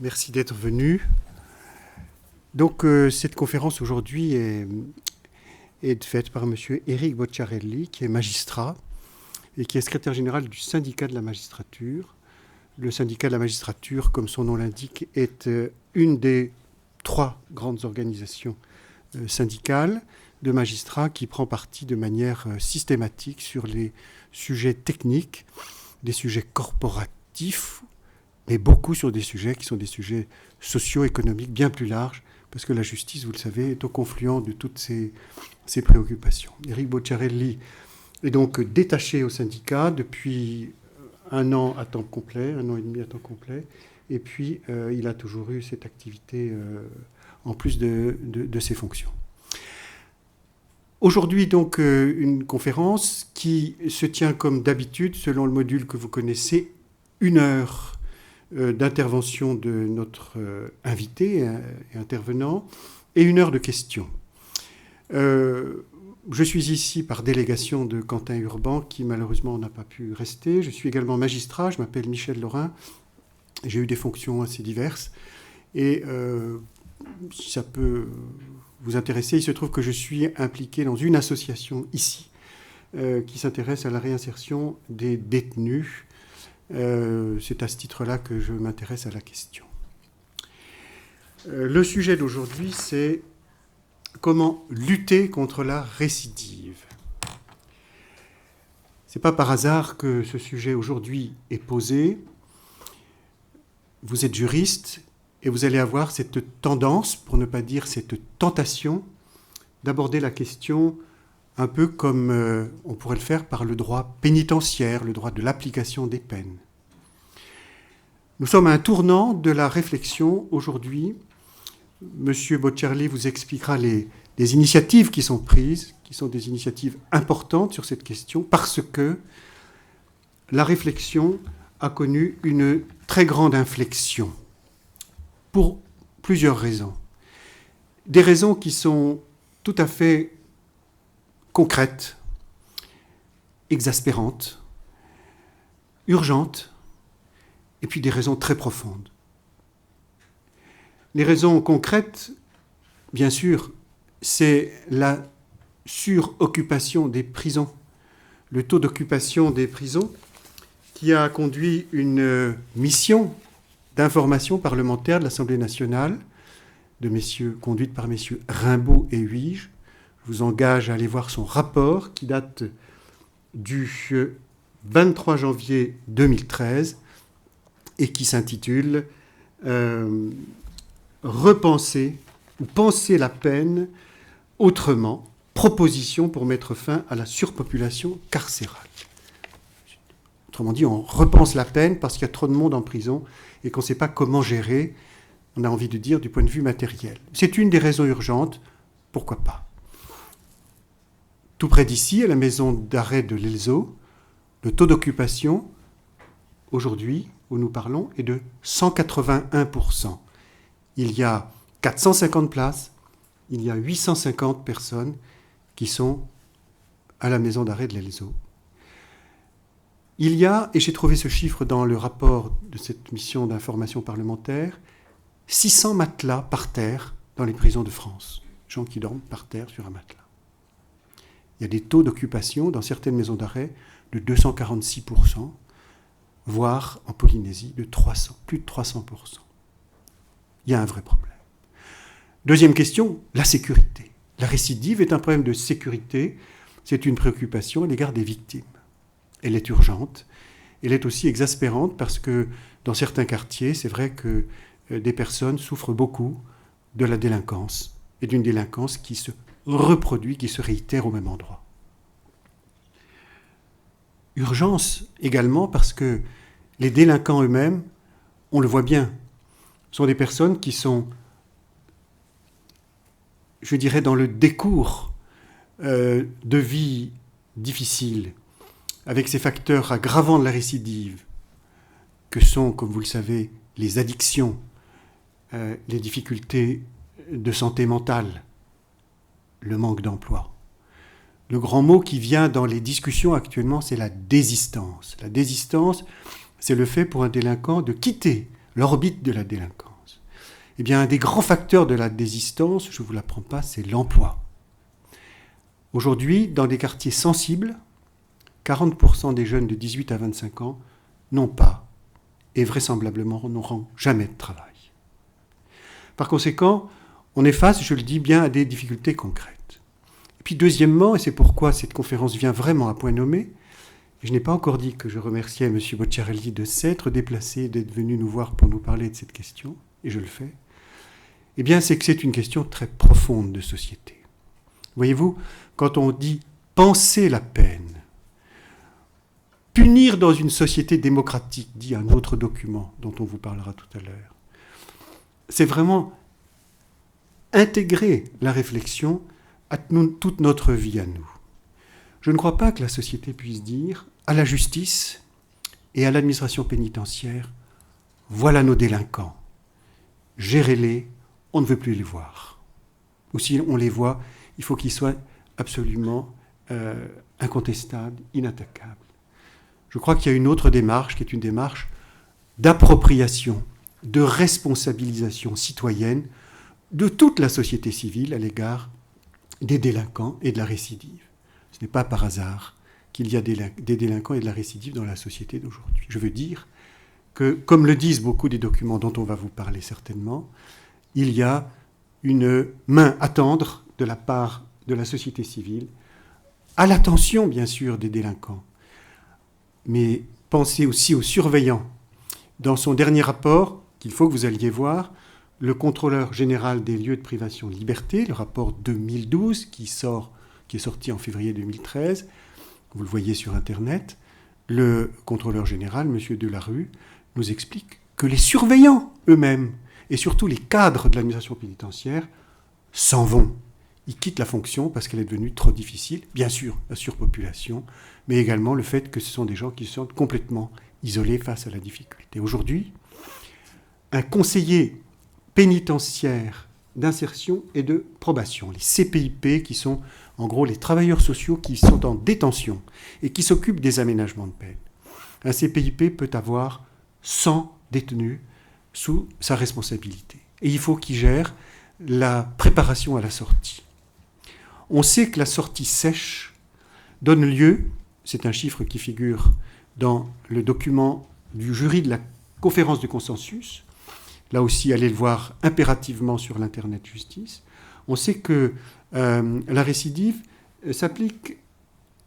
Merci d'être venu. Donc, cette conférence aujourd'hui est faite par M. Éric Bocciarelli, qui est magistrat et qui est secrétaire général du syndicat de la magistrature. Le syndicat de la magistrature, comme son nom l'indique, est une des 3 grandes organisations syndicales de magistrats qui prend parti de manière systématique sur les sujets techniques, des sujets corporatifs, mais beaucoup sur des sujets qui sont des sujets socio-économiques bien plus larges, parce que la justice, vous le savez, est au confluent de toutes ces préoccupations. Éric Bocciarelli est donc détaché au syndicat depuis 1 an à temps complet, 1 an et demi à temps complet, et puis il a toujours eu cette activité en plus de ses fonctions. Aujourd'hui, donc, une conférence qui se tient comme d'habitude, selon le module que vous connaissez, 1 heure d'intervention de notre invité et intervenant, et 1 heure de questions. Je suis ici par délégation de Quentin Urban, qui malheureusement n'a pas pu rester. Je suis également magistrat, je m'appelle Michel Lorrain, j'ai eu des fonctions assez diverses, et si ça peut vous intéresser, il se trouve que je suis impliqué dans une association ici, qui s'intéresse à la réinsertion des détenus. C'est à ce titre-là que je m'intéresse à la question. Le sujet d'aujourd'hui, c'est comment lutter contre la récidive. Ce n'est pas par hasard que ce sujet aujourd'hui est posé. Vous êtes juriste et vous allez avoir cette tendance, pour ne pas dire cette tentation, d'aborder la question un peu comme on pourrait le faire par le droit pénitentiaire, le droit de l'application des peines. Nous sommes à un tournant de la réflexion aujourd'hui. Monsieur Bocciarelli vous expliquera les initiatives qui sont prises, qui sont des initiatives importantes sur cette question, parce que la réflexion a connu une très grande inflexion, pour plusieurs raisons. Des raisons qui sont tout à fait concrètes, exaspérantes, urgentes, et puis des raisons très profondes. Les raisons concrètes, bien sûr, c'est la suroccupation des prisons, le taux d'occupation des prisons, qui a conduit une mission d'information parlementaire de l'Assemblée nationale, conduite par messieurs Rimbaud et Huige. Je vous engage à aller voir son rapport qui date du 23 janvier 2013 et qui s'intitule « Repenser ou penser la peine autrement, proposition pour mettre fin à la surpopulation carcérale ». Autrement dit, on repense la peine parce qu'il y a trop de monde en prison et qu'on ne sait pas comment gérer, on a envie de dire, du point de vue matériel. C'est une des raisons urgentes, pourquoi pas. Tout près d'ici, à la maison d'arrêt de l'Elzo, le taux d'occupation, aujourd'hui, où nous parlons, est de 181%. Il y a 450 places, il y a 850 personnes qui sont à la maison d'arrêt de l'Elzo. Il y a, et j'ai trouvé ce chiffre dans le rapport de cette mission d'information parlementaire, 600 matelas par terre dans les prisons de France. Gens qui dorment par terre sur un matelas. Il y a des taux d'occupation dans certaines maisons d'arrêt de 246%, voire en Polynésie de plus de 300%. Il y a un vrai problème. Deuxième question, la sécurité. La récidive est un problème de sécurité. C'est une préoccupation à l'égard des victimes. Elle est urgente. Elle est aussi exaspérante parce que dans certains quartiers, c'est vrai que des personnes souffrent beaucoup de la délinquance et d'une délinquance qui se reproduit, qui se réitère au même endroit. Urgence également parce que les délinquants eux-mêmes, on le voit bien, sont des personnes qui sont, je dirais, dans le décours de vie difficile, avec ces facteurs aggravants de la récidive, que sont, comme vous le savez, les addictions, les difficultés de santé mentale, le manque d'emploi. Le grand mot qui vient dans les discussions actuellement, c'est la désistance. La désistance, c'est le fait pour un délinquant de quitter l'orbite de la délinquance. Eh bien, un des grands facteurs de la désistance, je ne vous l'apprends pas, c'est l'emploi. Aujourd'hui, dans des quartiers sensibles, 40% des jeunes de 18 à 25 ans n'ont pas, et vraisemblablement n'auront jamais de travail. Par conséquent, on est face, je le dis bien, à des difficultés concrètes. Et puis deuxièmement, et c'est pourquoi cette conférence vient vraiment à point nommé, je n'ai pas encore dit que je remerciais M. Bocciarelli de s'être déplacé, d'être venu nous voir pour nous parler de cette question, et je le fais, eh bien c'est que c'est une question très profonde de société. Voyez-vous, quand on dit penser la peine, punir dans une société démocratique, dit un autre document dont on vous parlera tout à l'heure, c'est vraiment intégrer la réflexion à toute notre vie à nous. Je ne crois pas que la société puisse dire à la justice et à l'administration pénitentiaire, voilà nos délinquants, gérez-les, on ne veut plus les voir. Ou si on les voit, il faut qu'ils soient absolument incontestables, inattaquables. Je crois qu'il y a une autre démarche qui est une démarche d'appropriation, de responsabilisation citoyenne de toute la société civile à l'égard des délinquants et de la récidive. Ce n'est pas par hasard qu'il y a des délinquants et de la récidive dans la société d'aujourd'hui. Je veux dire que, comme le disent beaucoup des documents dont on va vous parler certainement, il y a une main à tendre de la part de la société civile à l'attention, bien sûr, des délinquants. Mais pensez aussi aux surveillants. Dans son dernier rapport, qu'il faut que vous alliez voir, le contrôleur général des lieux de privation de liberté, le rapport 2012, qui est sorti en février 2013, vous le voyez sur Internet, le contrôleur général, M. Delarue, nous explique que les surveillants eux-mêmes, et surtout les cadres de l'administration pénitentiaire, s'en vont. Ils quittent la fonction parce qu'elle est devenue trop difficile. Bien sûr, la surpopulation, mais également le fait que ce sont des gens qui se sentent complètement isolés face à la difficulté. Aujourd'hui, un conseiller pénitentiaire d'insertion et de probation, les CPIP, qui sont en gros les travailleurs sociaux qui sont en détention et qui s'occupent des aménagements de peine. Un CPIP peut avoir 100 détenus sous sa responsabilité. Et il faut qu'il gère la préparation à la sortie. On sait que la sortie sèche donne lieu, c'est un chiffre qui figure dans le document du jury de la conférence de consensus, là aussi allez le voir impérativement sur l'Internet Justice, on sait que la récidive s'applique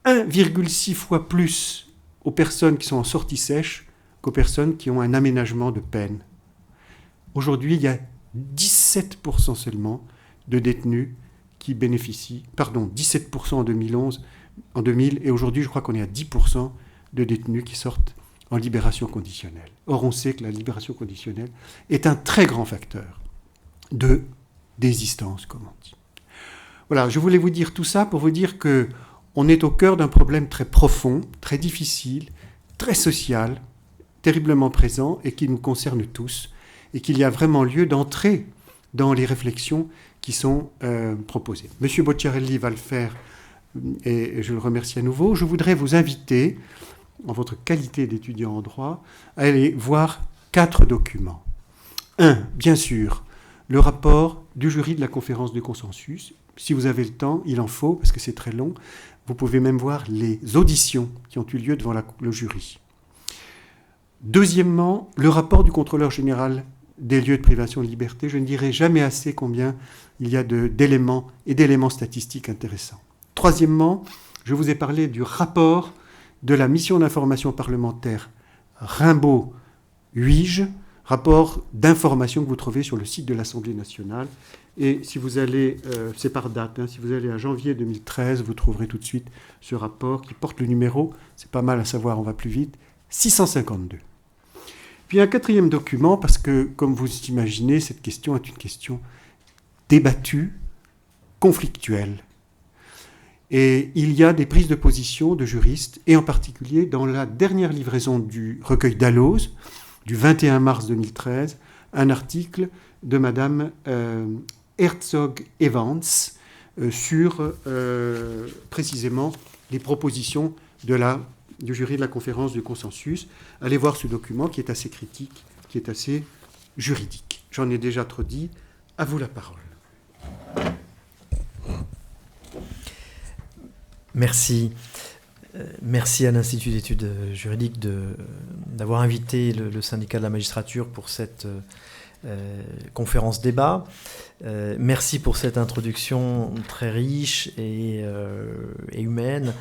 1,6 fois plus aux personnes qui sont en sortie sèche qu'aux personnes qui ont un aménagement de peine. Aujourd'hui, il y a 17% seulement de détenus qui bénéficient, 17% en 2011, en 2000, et aujourd'hui, je crois qu'on est à 10% de détenus qui sortent en libération conditionnelle. Or, on sait que la libération conditionnelle est un très grand facteur de désistance, comme on dit. Voilà, je voulais vous dire tout ça pour vous dire qu'on est au cœur d'un problème très profond, très difficile, très social, terriblement présent et qui nous concerne tous, et qu'il y a vraiment lieu d'entrer dans les réflexions qui sont proposées. Monsieur Bocciarelli va le faire, et je le remercie à nouveau. Je voudrais vous inviter, en votre qualité d'étudiant en droit, à aller voir 4 documents. 1, bien sûr, le rapport du jury de la conférence de consensus. Si vous avez le temps, il en faut, parce que c'est très long. Vous pouvez même voir les auditions qui ont eu lieu devant le jury. Deuxièmement, le rapport du contrôleur général des lieux de privation de liberté. Je ne dirai jamais assez combien il y a d'éléments et d'éléments statistiques intéressants. Troisièmement, je vous ai parlé du rapport de la mission d'information parlementaire Rimbaud-Huige, rapport d'information que vous trouvez sur le site de l'Assemblée nationale. Et si vous allez, c'est par date, si vous allez à janvier 2013, vous trouverez tout de suite ce rapport qui porte le numéro, c'est pas mal à savoir, on va plus vite, 652. Puis un 4e document, parce que, comme vous imaginez, cette question est une question débattue, conflictuelle. Et il y a des prises de position de juristes, et en particulier dans la dernière livraison du recueil Dalloz, du 21 mars 2013, un article de Madame Herzog-Evans sur précisément les propositions du jury de la conférence du consensus. Allez voir ce document qui est assez critique, qui est assez juridique. J'en ai déjà trop dit, à vous la parole. Merci. Merci à l'Institut d'études juridiques d'avoir invité le syndicat de la magistrature pour cette conférence débat. Merci pour cette introduction très riche et humaine,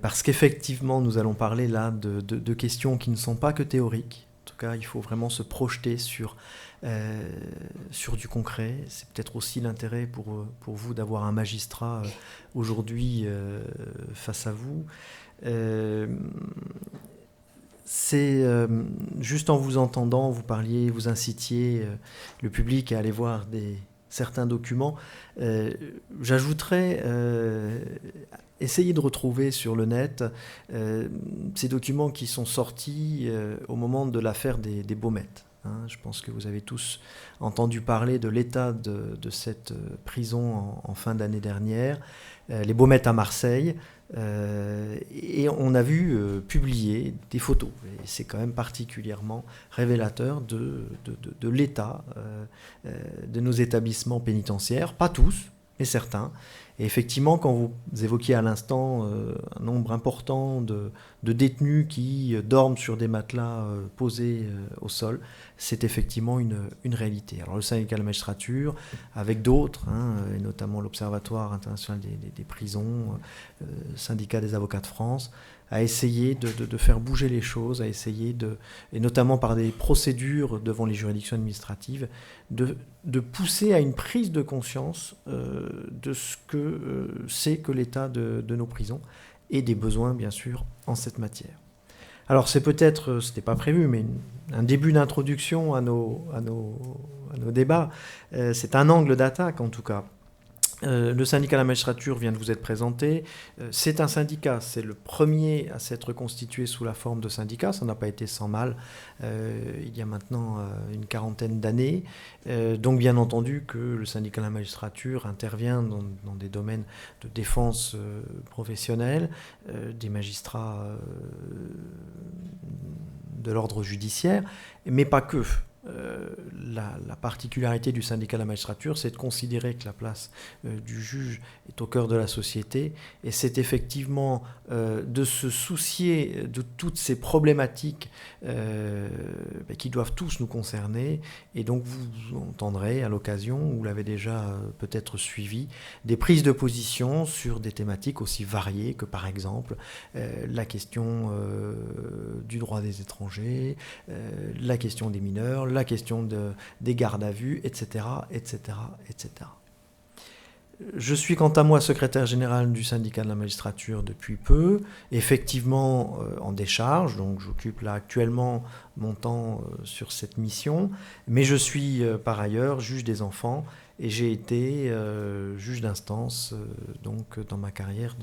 parce qu'effectivement, nous allons parler là de questions qui ne sont pas que théoriques. En tout cas, il faut vraiment se projeter sur du concret. C'est peut-être aussi l'intérêt pour vous d'avoir un magistrat aujourd'hui face à vous. C'est juste en vous entendant, vous incitiez le public à aller voir certains documents. J'ajouterais, essayez de retrouver sur le net ces documents qui sont sortis au moment de l'affaire des Baumettes. Je pense que vous avez tous entendu parler de l'état de cette prison en fin d'année dernière, les Baumettes à Marseille, et on a vu publier des photos. Et c'est quand même particulièrement révélateur de l'état de nos établissements pénitentiaires, pas tous, mais certains. Et effectivement, quand vous évoquiez à l'instant un nombre important de détenus qui dorment sur des matelas posés au sol, c'est effectivement une réalité. Alors le syndicat de la magistrature, avec d'autres, et notamment l'Observatoire international des prisons, le syndicat des avocats de France, a essayé de faire bouger les choses, a essayé et notamment par des procédures devant les juridictions administratives, de pousser à une prise de conscience de ce que c'est que l'état de nos prisons et des besoins, bien sûr, en cette matière. Alors c'est peut-être, ce n'était pas prévu, mais un début d'introduction à nos débats. C'est un angle d'attaque, en tout cas. Le syndicat de la magistrature vient de vous être présenté. C'est un syndicat, c'est le premier à s'être constitué sous la forme de syndicat. Ça n'a pas été sans mal il y a maintenant une quarantaine d'années. Donc bien entendu que le syndicat de la magistrature intervient dans des domaines de défense professionnelle, des magistrats de l'ordre judiciaire, mais pas que. La particularité du syndicat de la magistrature, c'est de considérer que la place du juge est au cœur de la société, et c'est effectivement de se soucier de toutes ces problématiques qui doivent tous nous concerner. Et donc vous entendrez à l'occasion, vous l'avez déjà peut-être suivi, des prises de position sur des thématiques aussi variées que par exemple la question du droit des étrangers, la question des mineurs, la question des gardes à vue, etc., etc., etc. Je suis quant à moi secrétaire général du syndicat de la magistrature depuis peu, effectivement en décharge, donc j'occupe là actuellement mon temps sur cette mission, mais je suis par ailleurs juge des enfants et j'ai été juge d'instance donc dans ma carrière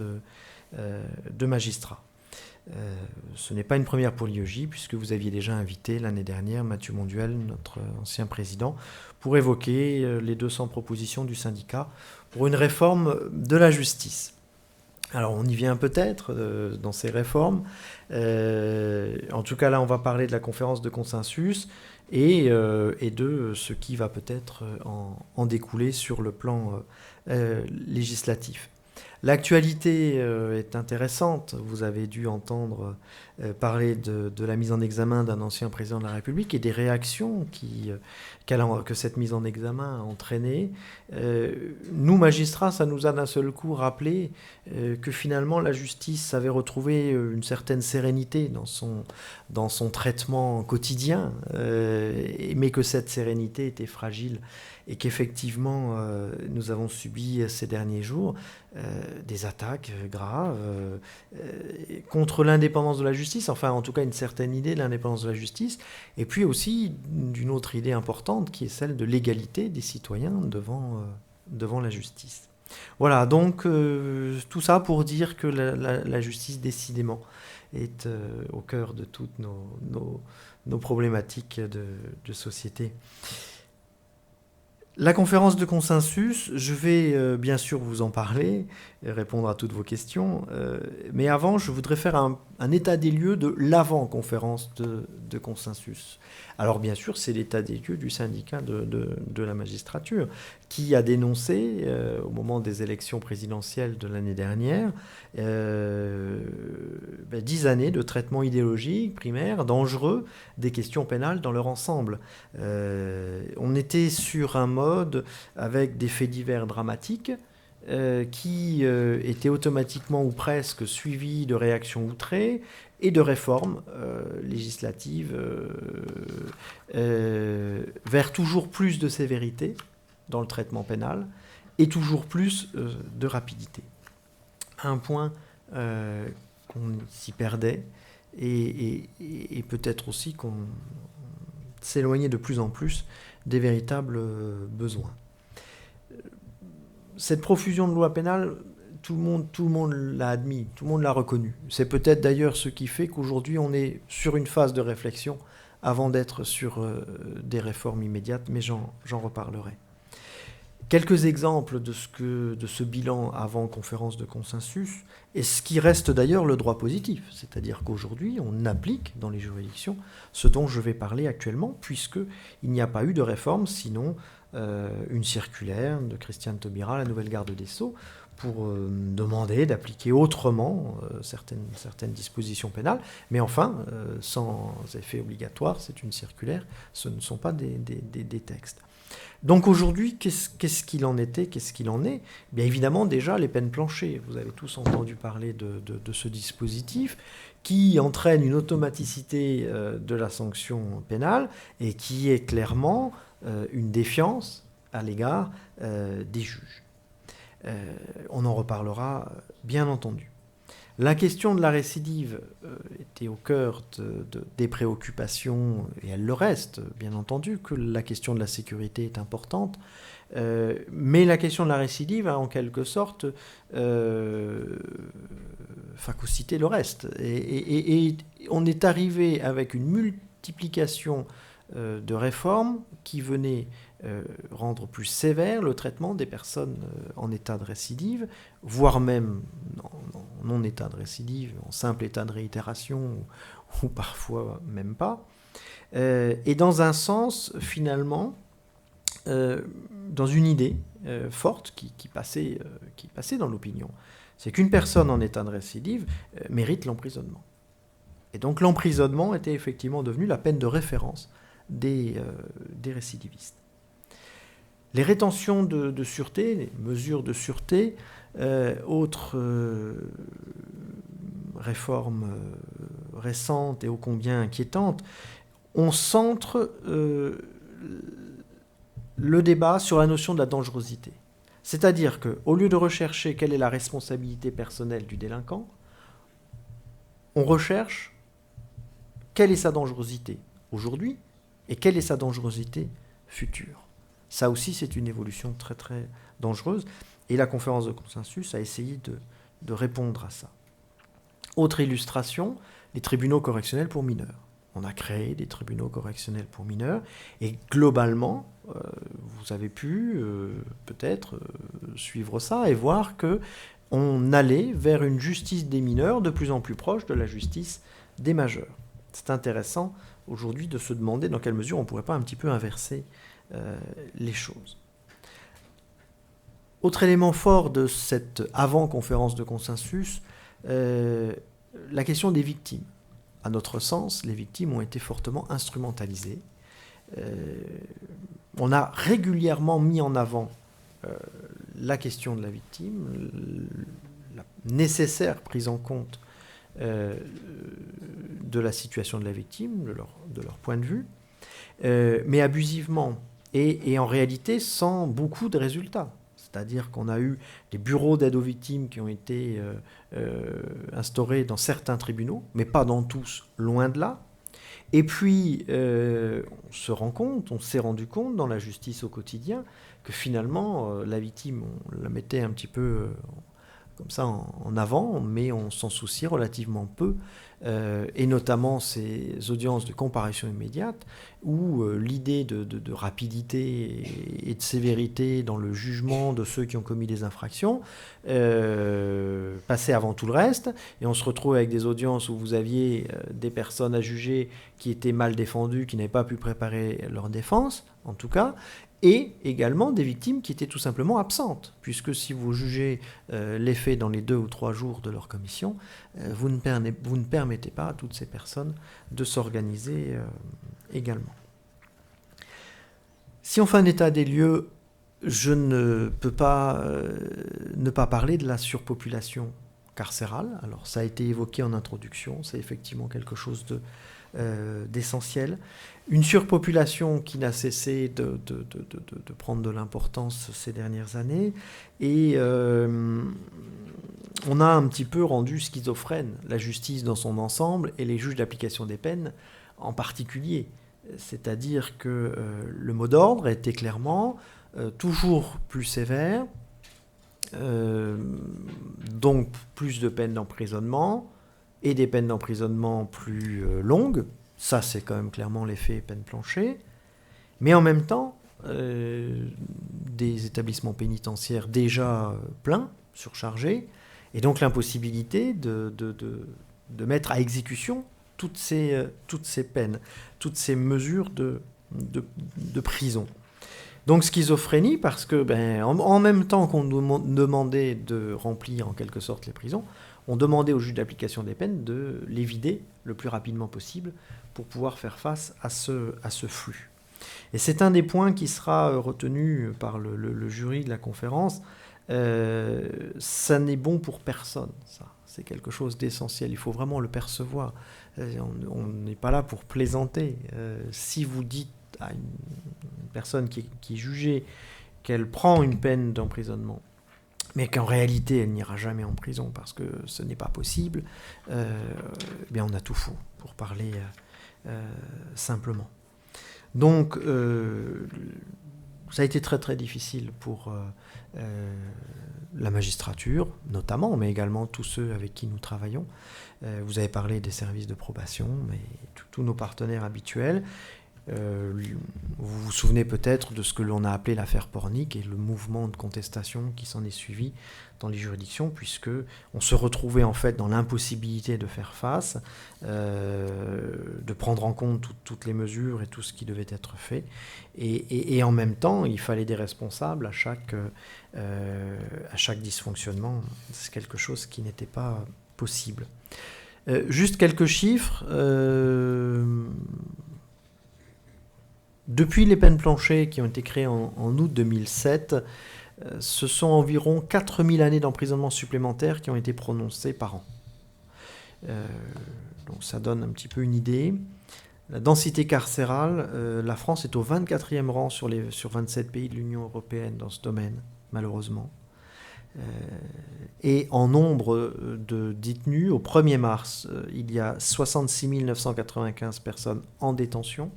de magistrat. Ce n'est pas une première pour l'IEJ, puisque vous aviez déjà invité l'année dernière Mathieu Monduel, notre ancien président, pour évoquer les 200 propositions du syndicat pour une réforme de la justice. Alors on y vient peut-être dans ces réformes. En tout cas là on va parler de la conférence de consensus et de ce qui va peut-être en découler sur le plan législatif. L'actualité est intéressante. Vous avez dû entendre parler de la mise en examen d'un ancien président de la République et des réactions que cette mise en examen a entraînées. Nous, magistrats, ça nous a d'un seul coup rappelé que finalement la justice avait retrouvé une certaine sérénité dans son traitement quotidien, mais que cette sérénité était fragile et qu'effectivement nous avons subi ces derniers jours des attaques graves contre l'indépendance de la justice, enfin en tout cas une certaine idée de l'indépendance de la justice, et puis aussi d'une autre idée importante qui est celle de l'égalité des citoyens devant la justice. Voilà, donc tout ça pour dire que la justice décidément est au cœur de toutes nos problématiques de société. La conférence de consensus, je vais bien sûr vous en parler, répondre à toutes vos questions, mais avant je voudrais faire un un état des lieux de l'avant-conférence de consensus. Alors bien sûr, c'est l'état des lieux du syndicat de la magistrature qui a dénoncé, au moment des élections présidentielles de l'année dernière, 10 années de traitement idéologique, primaire, dangereux, des questions pénales dans leur ensemble. On était sur un mode avec des faits divers dramatiques, qui était automatiquement ou presque suivi de réactions outrées et de réformes législatives vers toujours plus de sévérité dans le traitement pénal et toujours plus de rapidité. À un point qu'on s'y perdait et peut-être aussi qu'on s'éloignait de plus en plus des véritables besoins. Cette profusion de lois pénales, tout le monde l'a admis, tout le monde l'a reconnu. C'est peut-être d'ailleurs ce qui fait qu'aujourd'hui on est sur une phase de réflexion avant d'être sur des réformes immédiates, mais j'en reparlerai. Quelques exemples de ce bilan avant conférence de consensus, et ce qui reste d'ailleurs le droit positif, c'est-à-dire qu'aujourd'hui on applique dans les juridictions ce dont je vais parler actuellement, puisqu'il n'y a pas eu de réforme, sinon une circulaire de Christiane Taubira, la nouvelle garde des Sceaux, pour demander d'appliquer autrement certaines dispositions pénales. Mais enfin, sans effet obligatoire, c'est une circulaire, ce ne sont pas des textes. Donc aujourd'hui, qu'est-ce qu'il en était, qu'est-ce qu'il en est ? Bien évidemment, déjà, les peines planchers. Vous avez tous entendu parler de ce dispositif qui entraîne une automaticité de la sanction pénale et qui est clairement une défiance à l'égard des juges. On en reparlera bien entendu. La question de la récidive était au cœur des préoccupations, et elle le reste, bien entendu, que la question de la sécurité est importante, mais la question de la récidive a en quelque sorte phagocyté le reste. Et on est arrivé avec une multiplication de réformes qui venaient rendre plus sévère le traitement des personnes en état de récidive, voire même en non-état de récidive, en simple état de réitération, ou parfois même pas. Et dans un sens, finalement, dans une idée forte qui passait dans l'opinion, c'est qu'une personne en état de récidive mérite l'emprisonnement. Et donc l'emprisonnement était effectivement devenu la peine de référence des récidivistes. Les rétentions de sûreté, les mesures de sûreté, autre réforme récente et ô combien inquiétante, on centre le débat sur la notion de la dangerosité. C'est-à-dire qu'au lieu de rechercher quelle est la responsabilité personnelle du délinquant, on recherche quelle est sa dangerosité aujourd'hui et quelle est sa dangerosité future. Ça aussi, c'est une évolution très très dangereuse. Et la conférence de consensus a essayé de répondre à ça. Autre illustration, les tribunaux correctionnels pour mineurs. On a créé des tribunaux correctionnels pour mineurs. Et globalement, vous avez pu peut-être suivre ça et voir qu'on allait vers une justice des mineurs de plus en plus proche de la justice des majeurs. C'est intéressant aujourd'hui de se demander dans quelle mesure on ne pourrait pas un petit peu inverser les choses. Autre élément fort de cette avant-conférence de consensus, la question des victimes. À notre sens, les victimes ont été fortement instrumentalisées. On a régulièrement mis en avant la question de la victime, la nécessaire prise en compte de la situation de la victime, de leur point de vue, mais abusivement et en réalité sans beaucoup de résultats. C'est-à-dire qu'on a eu des bureaux d'aide aux victimes qui ont été instaurés dans certains tribunaux, mais pas dans tous, loin de là. Et puis, on s'est rendu compte dans la justice au quotidien que finalement, la victime, on la mettait un petit peu comme ça en avant, mais on s'en souciait relativement peu et notamment ces audiences de comparution immédiate, où l'idée de rapidité et de sévérité dans le jugement de ceux qui ont commis des infractions passait avant tout le reste, et on se retrouve avec des audiences où vous aviez des personnes à juger qui étaient mal défendues, qui n'avaient pas pu préparer leur défense, en tout cas, et également des victimes qui étaient tout simplement absentes, puisque si vous jugez les faits dans les 2 ou 3 jours de leur commission, vous ne permettez pas à toutes ces personnes de s'organiser également. Si on fait un état des lieux, je ne peux pas ne pas parler de la surpopulation carcérale. Alors ça a été évoqué en introduction, c'est effectivement quelque chose d'essentiel. Une surpopulation qui n'a cessé de prendre de l'importance ces dernières années, et on a un petit peu rendu schizophrène la justice dans son ensemble et les juges d'application des peines en particulier. C'est-à-dire que le mot d'ordre était clairement toujours plus sévère, donc plus de peines d'emprisonnement et des peines d'emprisonnement plus longues. Ça, c'est quand même clairement l'effet peine plancher. Mais en même temps, des établissements pénitentiaires déjà pleins, surchargés, et donc l'impossibilité de mettre à exécution toutes ces peines, toutes ces mesures de prison. Donc schizophrénie, parce que en même temps qu'on nous demandait de remplir en quelque sorte les prisons, on demandait aux juges d'application des peines de les vider le plus rapidement possible pour pouvoir faire face à ce flux. Et c'est un des points qui sera retenu par le jury de la conférence. Ça n'est bon pour personne, ça. C'est quelque chose d'essentiel, il faut vraiment le percevoir. On n'est pas là pour plaisanter. Si vous dites à une personne qui est jugée qu'elle prend une peine d'emprisonnement, mais qu'en réalité elle n'ira jamais en prison parce que ce n'est pas possible, bien on a tout faux, pour parler simplement. Donc ça a été très très difficile pour la magistrature notamment, mais également tous ceux avec qui nous travaillons. Vous avez parlé des services de probation, mais tous nos partenaires habituels. Vous vous souvenez peut-être de ce que l'on a appelé l'affaire Pornic et le mouvement de contestation qui s'en est suivi dans les juridictions, puisque on se retrouvait en fait dans l'impossibilité de faire face, de prendre en compte toutes les mesures et tout ce qui devait être fait, et en même temps il fallait des responsables à chaque dysfonctionnement. C'est quelque chose qui n'était pas possible. Juste quelques chiffres. Depuis les peines planchers qui ont été créées en août 2007, ce sont environ 4000 années d'emprisonnement supplémentaires qui ont été prononcées par an. Donc ça donne un petit peu une idée. La densité carcérale, la France est au 24e rang sur 27 pays de l'Union européenne dans ce domaine, malheureusement. Et en nombre de détenus, au 1er mars, il y a 66 995 personnes en détention,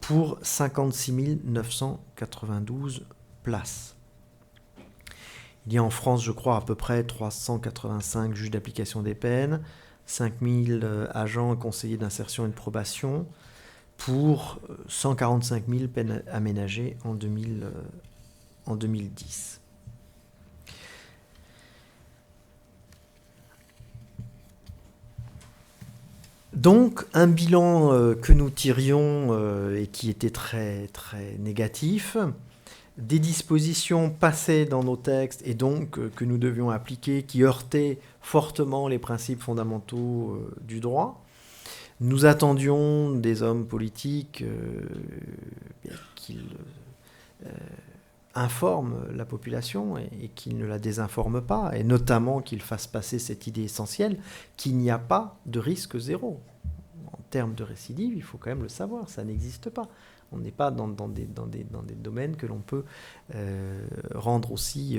pour 56 992 places. Il y a en France, je crois, à peu près 385 juges d'application des peines, 5000 agents et conseillers d'insertion et de probation, pour 145 000 peines aménagées en 2010. Donc, un bilan que nous tirions et qui était très, très négatif, des dispositions passées dans nos textes et donc que nous devions appliquer, qui heurtaient fortement les principes fondamentaux du droit. Nous attendions des hommes politiques qu'ils informent la population et qu'ils ne la désinforment pas, et notamment qu'ils fassent passer cette idée essentielle qu'il n'y a pas de risque zéro. En termes de récidive, il faut quand même le savoir, ça n'existe pas. On n'est pas dans des domaines que l'on peut rendre aussi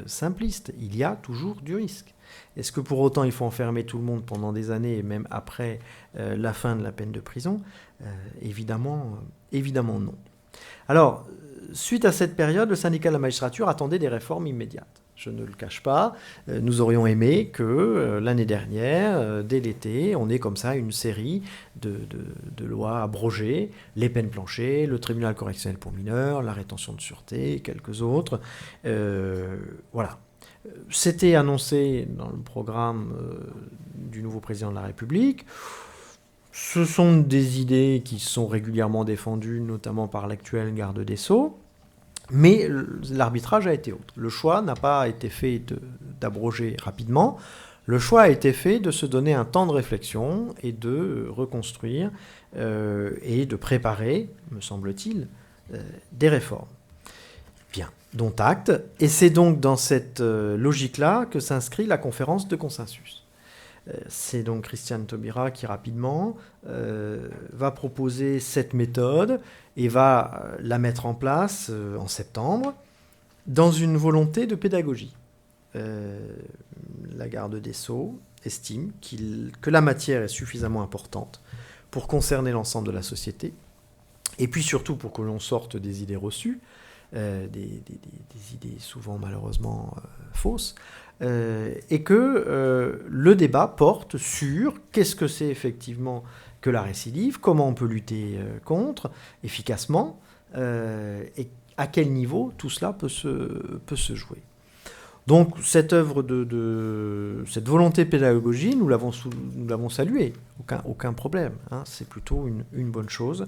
simplistes. Il y a toujours du risque. Est-ce que pour autant il faut enfermer tout le monde pendant des années, et même après la fin de la peine de prison ? Évidemment non. Alors, suite à cette période, le syndicat de la magistrature attendait des réformes immédiates. Je ne le cache pas. Nous aurions aimé que l'année dernière, dès l'été, on ait comme ça une série de lois abrogées, les peines planchers, le tribunal correctionnel pour mineurs, la rétention de sûreté, et quelques autres. Voilà. C'était annoncé dans le programme du nouveau président de la République. Ce sont des idées qui sont régulièrement défendues, notamment par l'actuel garde des Sceaux. Mais l'arbitrage a été autre. Le choix n'a pas été fait d'abroger rapidement. Le choix a été fait de se donner un temps de réflexion et de reconstruire et de préparer, me semble-t-il, des réformes. Bien, dont acte. Et c'est donc dans cette logique-là que s'inscrit la conférence de consensus. C'est donc Christiane Taubira qui rapidement va proposer cette méthode et va la mettre en place en septembre dans une volonté de pédagogie. La garde des Sceaux estime que la matière est suffisamment importante pour concerner l'ensemble de la société et puis surtout pour que l'on sorte des idées reçues, des idées souvent malheureusement fausses, et que le débat porte sur qu'est-ce que c'est effectivement que la récidive, comment on peut lutter contre efficacement, et à quel niveau tout cela peut se jouer. Donc cette œuvre cette volonté de pédagogie, nous l'avons saluée, aucun problème, hein, c'est plutôt une bonne chose.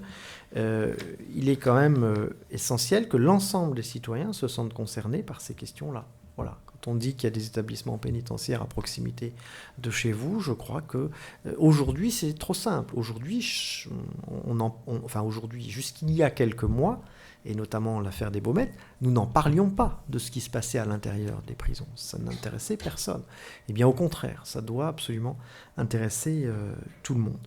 Il est quand même essentiel que l'ensemble des citoyens se sentent concernés par ces questions-là. Voilà. Quand on dit qu'il y a des établissements pénitentiaires à proximité de chez vous, je crois que aujourd'hui c'est trop simple. Aujourd'hui, jusqu'il y a quelques mois, et notamment l'affaire des Baumettes, nous n'en parlions pas de ce qui se passait à l'intérieur des prisons. Ça n'intéressait personne. Eh bien, au contraire, ça doit absolument intéresser tout le monde.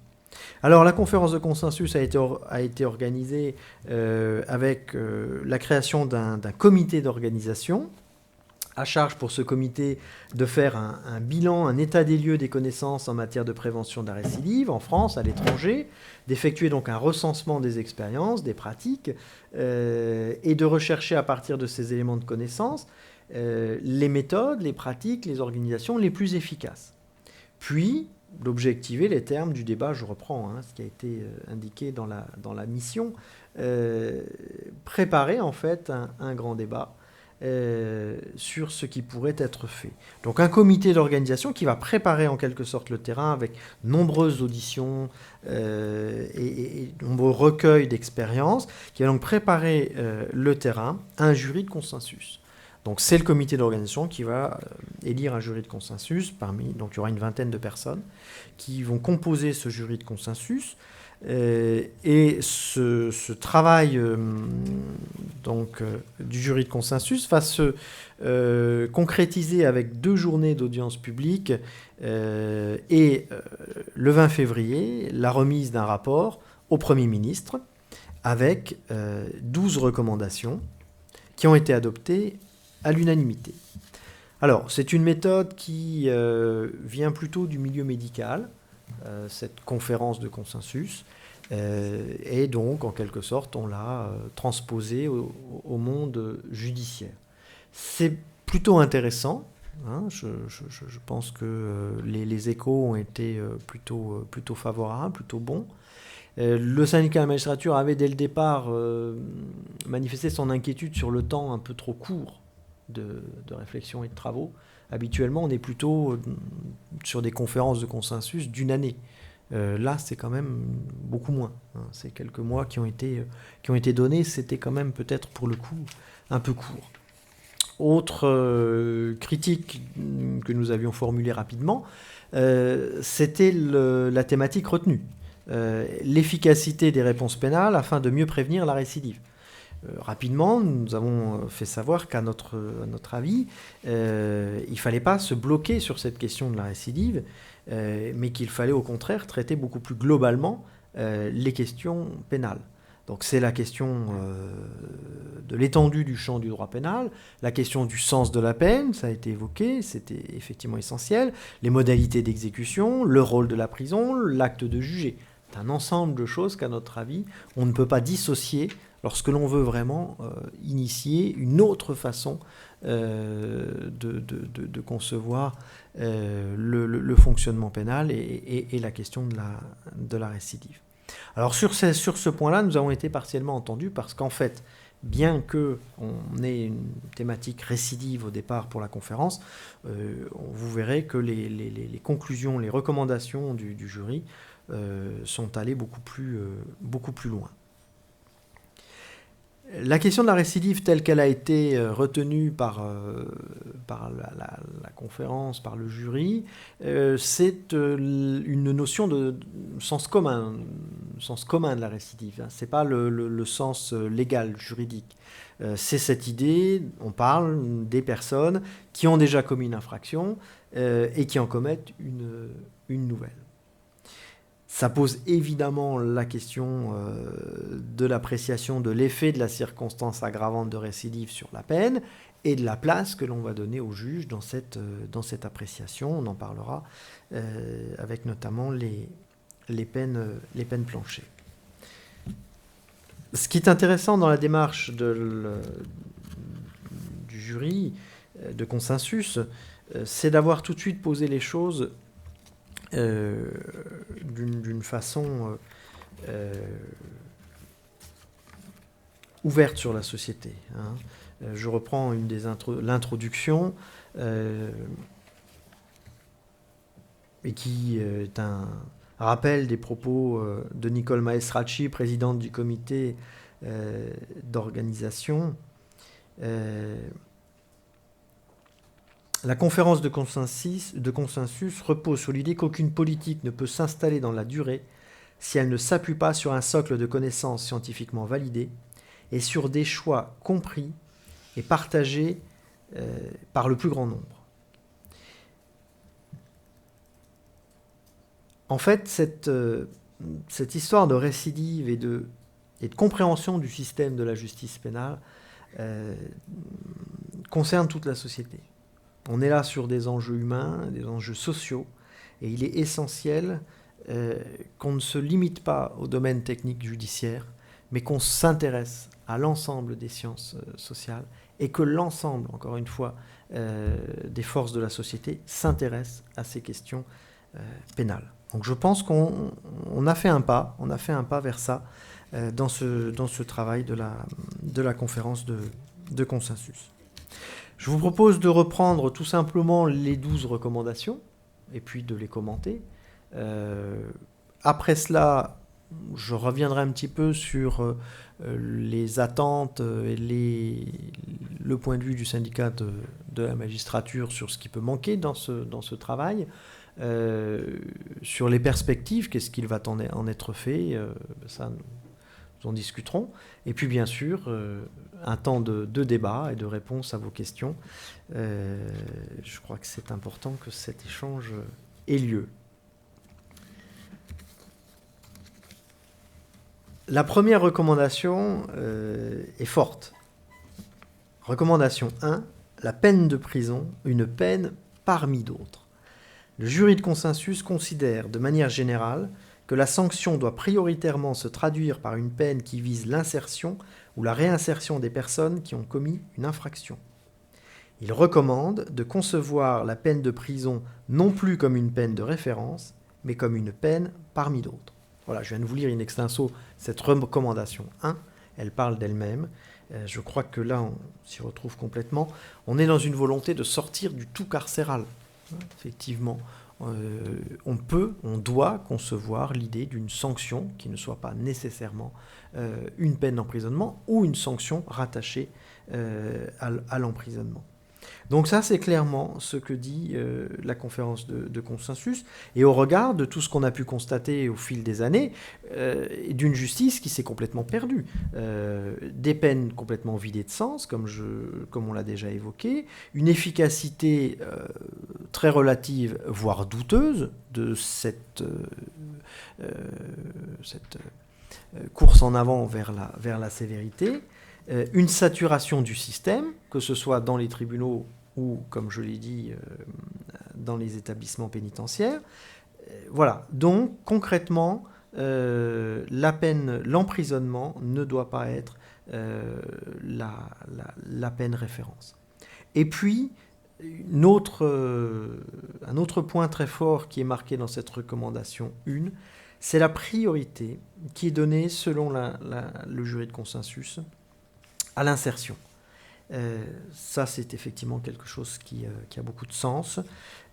Alors, la conférence de consensus a été organisée avec la création d'un comité d'organisation, à charge pour ce comité de faire un bilan, un état des lieux des connaissances en matière de prévention de la récidive en France, à l'étranger, d'effectuer donc un recensement des expériences, des pratiques, et de rechercher à partir de ces éléments de connaissance les méthodes, les pratiques, les organisations les plus efficaces. Puis, d'objectiver les termes du débat, je reprends ce qui a été indiqué dans la mission, préparer en fait un grand débat sur ce qui pourrait être fait. Donc un comité d'organisation qui va préparer en quelque sorte le terrain avec nombreuses auditions et nombreux recueils d'expériences, qui va donc préparer le terrain à un jury de consensus. Donc c'est le comité d'organisation qui va élire un jury de consensus, donc il y aura une vingtaine de personnes qui vont composer ce jury de consensus. Et ce travail du jury de consensus va se concrétiser avec 2 journées d'audience publique et le 20 février, la remise d'un rapport au Premier ministre avec 12 recommandations qui ont été adoptées à l'unanimité. Alors, c'est une méthode qui vient plutôt du milieu médical, cette conférence de consensus, et donc, en quelque sorte, on l'a transposée au monde judiciaire. C'est plutôt intéressant. Hein, je pense que les échos ont été plutôt favorables, plutôt bons. Le syndicat de la magistrature avait dès le départ manifesté son inquiétude sur le temps un peu trop court de réflexion et de travaux. Habituellement, on est plutôt sur des conférences de consensus d'1 année. Là, c'est quand même beaucoup moins. Hein. C'est quelques mois qui ont été donnés. C'était quand même peut-être pour le coup un peu court. Autre critique que nous avions formulée rapidement, c'était la thématique retenue. L'efficacité des réponses pénales afin de mieux prévenir la récidive. Rapidement, nous avons fait savoir qu'à notre avis, il ne fallait pas se bloquer sur cette question de la récidive, mais qu'il fallait au contraire traiter beaucoup plus globalement les questions pénales. Donc c'est la question de l'étendue du champ du droit pénal, la question du sens de la peine, ça a été évoqué, c'était effectivement essentiel, les modalités d'exécution, le rôle de la prison, l'acte de juger. C'est un ensemble de choses qu'à notre avis, on ne peut pas dissocier lorsque l'on veut vraiment initier une autre façon de concevoir le fonctionnement pénal et la question de la récidive. Alors sur ce point-là, nous avons été partiellement entendus parce qu'en fait, bien qu'on ait une thématique récidive au départ pour la conférence, vous verrez que les conclusions, les recommandations du jury sont allées beaucoup plus loin. La question de la récidive telle qu'elle a été retenue par la conférence, par le jury, c'est une notion de sens commun de la récidive. Ce n'est pas le sens légal, juridique. C'est cette idée, on parle des personnes qui ont déjà commis une infraction et qui en commettent une nouvelle. Ça pose évidemment la question de l'appréciation de l'effet de la circonstance aggravante de récidive sur la peine et de la place que l'on va donner au juge dans cette appréciation. On en parlera avec notamment les peines planchées. Ce qui est intéressant dans la démarche du jury de consensus, c'est d'avoir tout de suite posé les choses d'une façon ouverte sur la société. Je reprends l'introduction et qui est un rappel des propos de Nicole Maestrazzi, présidente du comité d'organisation. La conférence de consensus repose sur l'idée qu'aucune politique ne peut s'installer dans la durée si elle ne s'appuie pas sur un socle de connaissances scientifiquement validées et sur des choix compris et partagés par le plus grand nombre. En fait, cette histoire de récidive et de compréhension du système de la justice pénale concerne toute la société. On est là sur des enjeux humains, des enjeux sociaux, et il est essentiel qu'on ne se limite pas au domaine technique judiciaire, mais qu'on s'intéresse à l'ensemble des sciences sociales et que l'ensemble, encore une fois, des forces de la société s'intéressent à ces questions pénales. Donc je pense qu'on a fait un pas, vers ça dans ce travail de la conférence de consensus. Je vous propose de reprendre tout simplement les 12 recommandations et puis de les commenter. Après cela, je reviendrai un petit peu sur les attentes et le point de vue du syndicat de la magistrature sur ce qui peut manquer dans ce travail, sur les perspectives, qu'est-ce qu'il va en être fait, ça nous en discuterons. Et puis bien sûr, un temps de débat et de réponse à vos questions. Je crois que c'est important que cet échange ait lieu. La première recommandation est forte. Recommandation 1, la peine de prison, une peine parmi d'autres. Le jury de consensus considère de manière générale que la sanction doit prioritairement se traduire par une peine qui vise l'insertion ou la réinsertion des personnes qui ont commis une infraction. Il recommande de concevoir la peine de prison non plus comme une peine de référence, mais comme une peine parmi d'autres. Voilà, je viens de vous lire in extenso cette recommandation 1, elle parle d'elle-même. Je crois que là, on s'y retrouve complètement. On est dans une volonté de sortir du tout carcéral. Effectivement, on doit concevoir l'idée d'une sanction qui ne soit pas nécessairement une peine d'emprisonnement ou une sanction rattachée à l'emprisonnement. Donc ça, c'est clairement ce que dit la conférence de consensus. Et au regard de tout ce qu'on a pu constater au fil des années, d'une justice qui s'est complètement perdue, des peines complètement vidées de sens, comme on l'a déjà évoqué, une efficacité très relative, voire douteuse, de cette course en avant vers la sévérité, une saturation du système, que ce soit dans les tribunaux ou, comme je l'ai dit, dans les établissements pénitentiaires. Voilà. Donc, concrètement, l'emprisonnement ne doit pas être la peine référence. Et puis, un autre point très fort qui est marqué dans cette recommandation 1, c'est la priorité qui est donnée selon le jury de consensus à l'insertion. Ça, c'est effectivement quelque chose qui a beaucoup de sens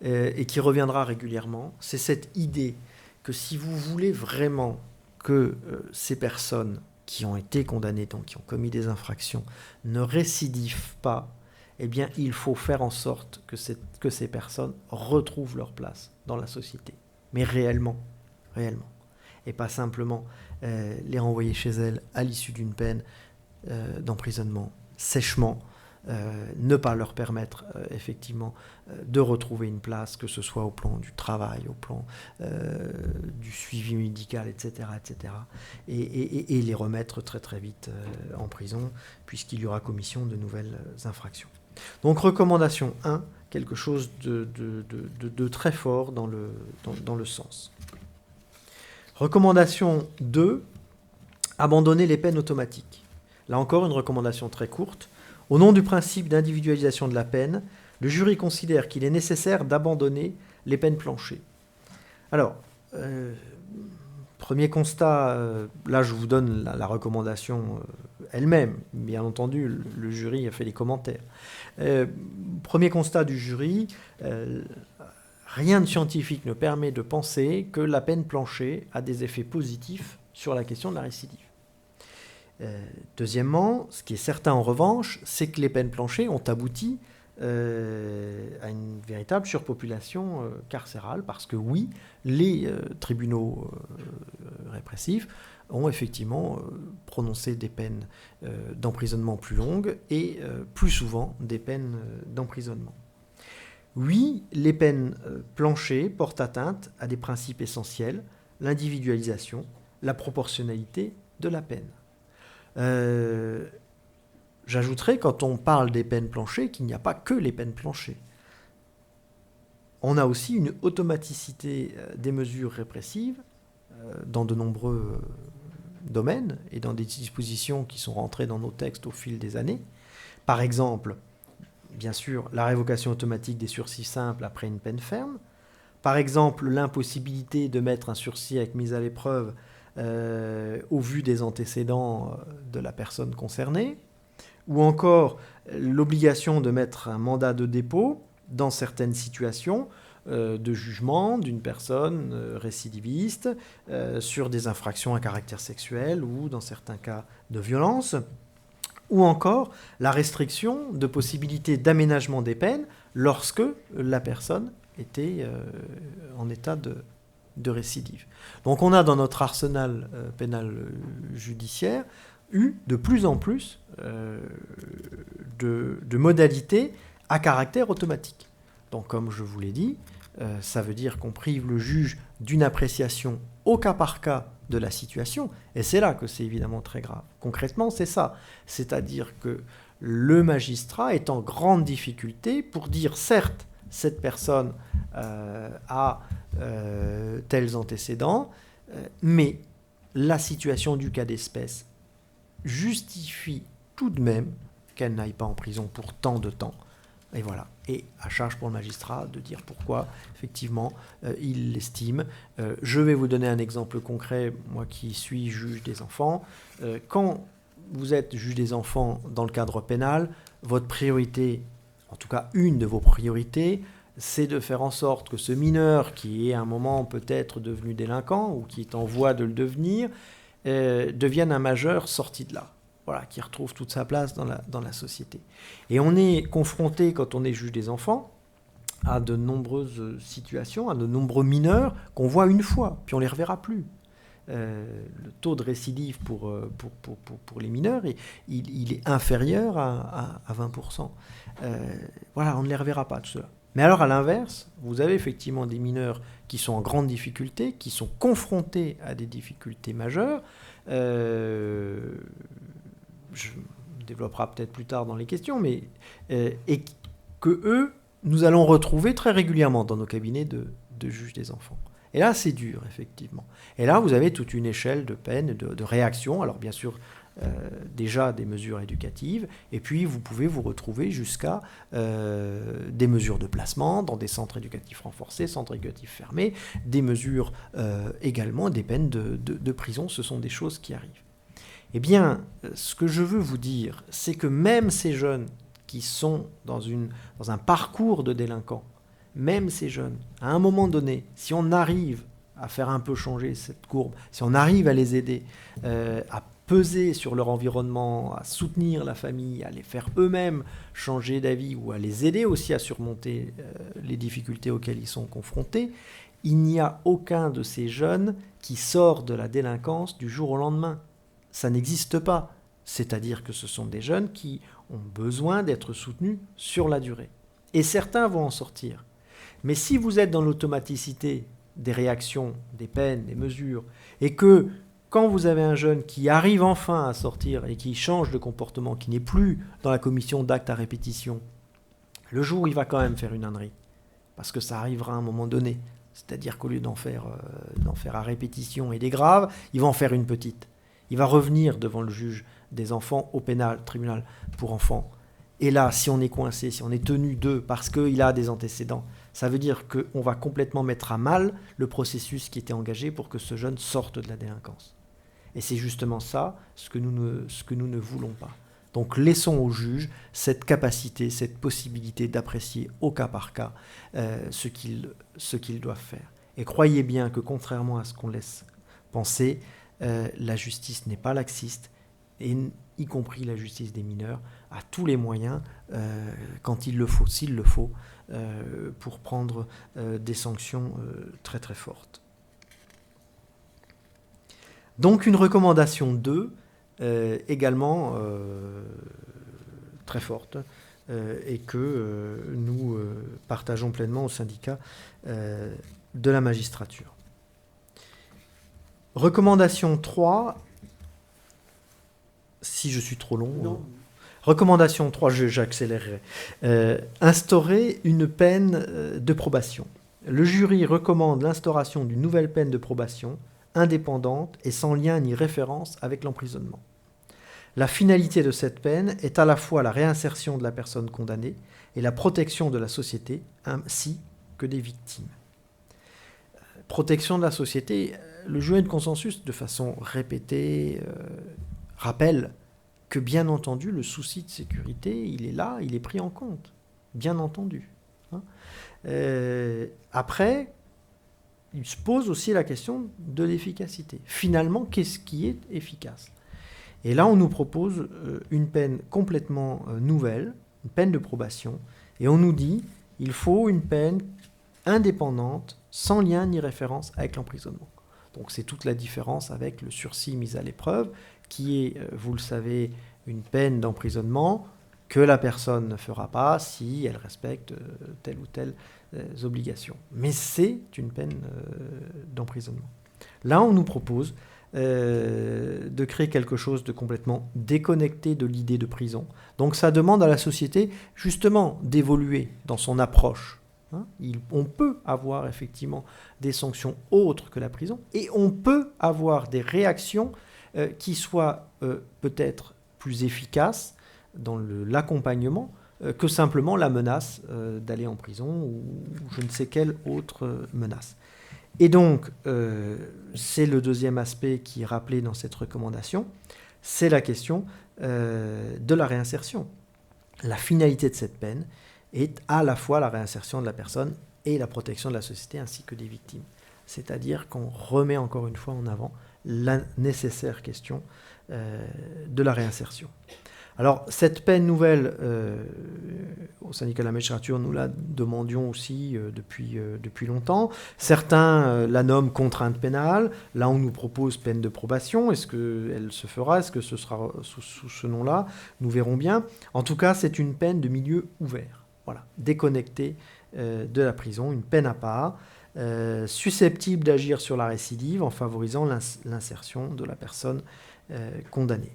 et qui reviendra régulièrement. C'est cette idée que si vous voulez vraiment que ces personnes qui ont été condamnées, donc qui ont commis des infractions, ne récidivent pas, eh bien, il faut faire en sorte que ces personnes retrouvent leur place dans la société. Mais réellement. Et pas simplement les renvoyer chez elles à l'issue d'une peine d'emprisonnement sèchement, ne pas leur permettre effectivement de retrouver une place, que ce soit au plan du travail, au plan du suivi médical, etc. Et les remettre très très vite en prison, puisqu'il y aura commission de nouvelles infractions. Donc recommandation 1, quelque chose de très fort dans le sens. Recommandation 2, abandonner les peines automatiques. Là encore, une recommandation très courte. Au nom du principe d'individualisation de la peine, le jury considère qu'il est nécessaire d'abandonner les peines planchées. Alors, premier constat, là je vous donne la recommandation elle-même, bien entendu, le jury a fait les commentaires. Premier constat du jury, rien de scientifique ne permet de penser que la peine planchée a des effets positifs sur la question de la récidive. Deuxièmement, ce qui est certain en revanche, c'est que les peines planchées ont abouti à une véritable surpopulation carcérale, parce que oui, les tribunaux répressifs ont effectivement prononcé des peines d'emprisonnement plus longues et plus souvent des peines d'emprisonnement. Oui, les peines planchées portent atteinte à des principes essentiels, l'individualisation, la proportionnalité de la peine. J'ajouterai, quand on parle des peines planchées, qu'il n'y a pas que les peines planchées. On a aussi une automaticité des mesures répressives dans de nombreux domaines et dans des dispositions qui sont rentrées dans nos textes au fil des années. Par exemple, bien sûr, la révocation automatique des sursis simples après une peine ferme. Par exemple, l'impossibilité de mettre un sursis avec mise à l'épreuve au vu des antécédents de la personne concernée, ou encore l'obligation de mettre un mandat de dépôt dans certaines situations de jugement d'une personne récidiviste sur des infractions à caractère sexuel ou dans certains cas de violence, ou encore la restriction de possibilité d'aménagement des peines lorsque la personne était en état de récidive. Donc on a dans notre arsenal pénal judiciaire eu de plus en plus de modalités à caractère automatique. Donc comme je vous l'ai dit, ça veut dire qu'on prive le juge d'une appréciation au cas par cas de la situation, et c'est là que c'est évidemment très grave. Concrètement, c'est ça. C'est-à-dire que le magistrat est en grande difficulté pour dire, certes, cette personne a tels antécédents, mais la situation du cas d'espèce justifie tout de même qu'elle n'aille pas en prison pour tant de temps. Et voilà. Et à charge pour le magistrat de dire pourquoi, effectivement, il l'estime. Je vais vous donner un exemple concret, moi qui suis juge des enfants. Quand vous êtes juge des enfants dans le cadre pénal, votre priorité, en tout cas une de vos priorités, c'est de faire en sorte que ce mineur qui est à un moment peut-être devenu délinquant ou qui est en voie de le devenir, devienne un majeur sorti de là. Voilà, qui retrouve toute sa place dans la société. Et on est confronté, quand on est juge des enfants, à de nombreuses situations, à de nombreux mineurs qu'on voit une fois, puis on ne les reverra plus. Le taux de récidive pour les mineurs, il est inférieur à 20%. Voilà, on ne les reverra pas, tout cela. Mais alors, à l'inverse, vous avez effectivement des mineurs qui sont en grande difficulté, qui sont confrontés à des difficultés majeures, je développerai peut-être plus tard dans les questions, mais et que eux, nous allons retrouver très régulièrement dans nos cabinets de juges des enfants. Et là, c'est dur, effectivement. Et là, vous avez toute une échelle de peines, de réactions. Alors, bien sûr, déjà des mesures éducatives, et puis vous pouvez vous retrouver jusqu'à des mesures de placement dans des centres éducatifs renforcés, centres éducatifs fermés, des mesures également, des peines de prison. Ce sont des choses qui arrivent. Eh bien, ce que je veux vous dire, c'est que même ces jeunes qui sont dans un parcours de délinquants, même ces jeunes, à un moment donné, si on arrive à faire un peu changer cette courbe, si on arrive à les aider, à peser sur leur environnement, à soutenir la famille, à les faire eux-mêmes changer d'avis ou à les aider aussi à surmonter les difficultés auxquelles ils sont confrontés, il n'y a aucun de ces jeunes qui sort de la délinquance du jour au lendemain. Ça n'existe pas. C'est-à-dire que ce sont des jeunes qui ont besoin d'être soutenus sur la durée. Et certains vont en sortir. Mais si vous êtes dans l'automaticité des réactions, des peines, des mesures, et que quand vous avez un jeune qui arrive enfin à sortir et qui change de comportement, qui n'est plus dans la commission d'actes à répétition, le jour où il va quand même faire une ânerie, parce que ça arrivera à un moment donné, c'est-à-dire qu'au lieu d'en faire à répétition et des graves, il va en faire une petite. Il va revenir devant le juge des enfants au tribunal pour enfants. Et là, si on est coincé, si on est tenu d'eux parce qu'il a des antécédents, ça veut dire qu'on va complètement mettre à mal le processus qui était engagé pour que ce jeune sorte de la délinquance. Et c'est justement ça ce que nous ne voulons pas. Donc laissons au juge cette capacité, cette possibilité d'apprécier au cas par cas ce qu'ils doivent faire. Et croyez bien que contrairement à ce qu'on laisse penser, la justice n'est pas laxiste, et y compris la justice des mineurs, a tous les moyens, quand il le faut, s'il le faut, pour prendre des sanctions très très fortes. Donc une recommandation 2, également très forte, et que nous partageons pleinement au syndicat de la magistrature. Recommandation 3, si je suis trop long. Non. Recommandation 3, j'accélérerai. Instaurer une peine de probation. Le jury recommande l'instauration d'une nouvelle peine de probation, indépendante et sans lien ni référence avec l'emprisonnement. La finalité de cette peine est à la fois la réinsertion de la personne condamnée et la protection de la société, ainsi que des victimes. Protection de la société, le jury de consensus, de façon répétée, rappelle que, bien entendu, le souci de sécurité, il est là, il est pris en compte, bien entendu. Après, il se pose aussi la question de l'efficacité. Finalement, qu'est-ce qui est efficace ? Et là, on nous propose une peine complètement nouvelle, une peine de probation, et on nous dit il faut une peine indépendante, sans lien ni référence avec l'emprisonnement. Donc c'est toute la différence avec le sursis mis à l'épreuve, qui est, vous le savez, une peine d'emprisonnement que la personne ne fera pas si elle respecte telle ou telle obligation. Mais c'est une peine d'emprisonnement. Là, on nous propose de créer quelque chose de complètement déconnecté de l'idée de prison. Donc ça demande à la société justement d'évoluer dans son approche. On peut avoir effectivement des sanctions autres que la prison, et on peut avoir des réactions qui soient peut-être plus efficaces dans l'accompagnement que simplement la menace d'aller en prison ou je ne sais quelle autre menace. Et donc, c'est le deuxième aspect qui est rappelé dans cette recommandation, c'est la question de la réinsertion. La finalité de cette peine est à la fois la réinsertion de la personne et la protection de la société ainsi que des victimes. C'est-à-dire qu'on remet encore une fois en avant la nécessaire question de la réinsertion. Alors, cette peine nouvelle, au syndicat de la magistrature, nous la demandions aussi depuis longtemps. Certains la nomment contrainte pénale. Là, on nous propose peine de probation. Est-ce qu'elle se fera ? Est-ce que ce sera sous ce nom-là ? Nous verrons bien. En tout cas, c'est une peine de milieu ouvert. Voilà, déconnectée de la prison, une peine à part, susceptible d'agir sur la récidive en favorisant l'insertion de la personne condamnée.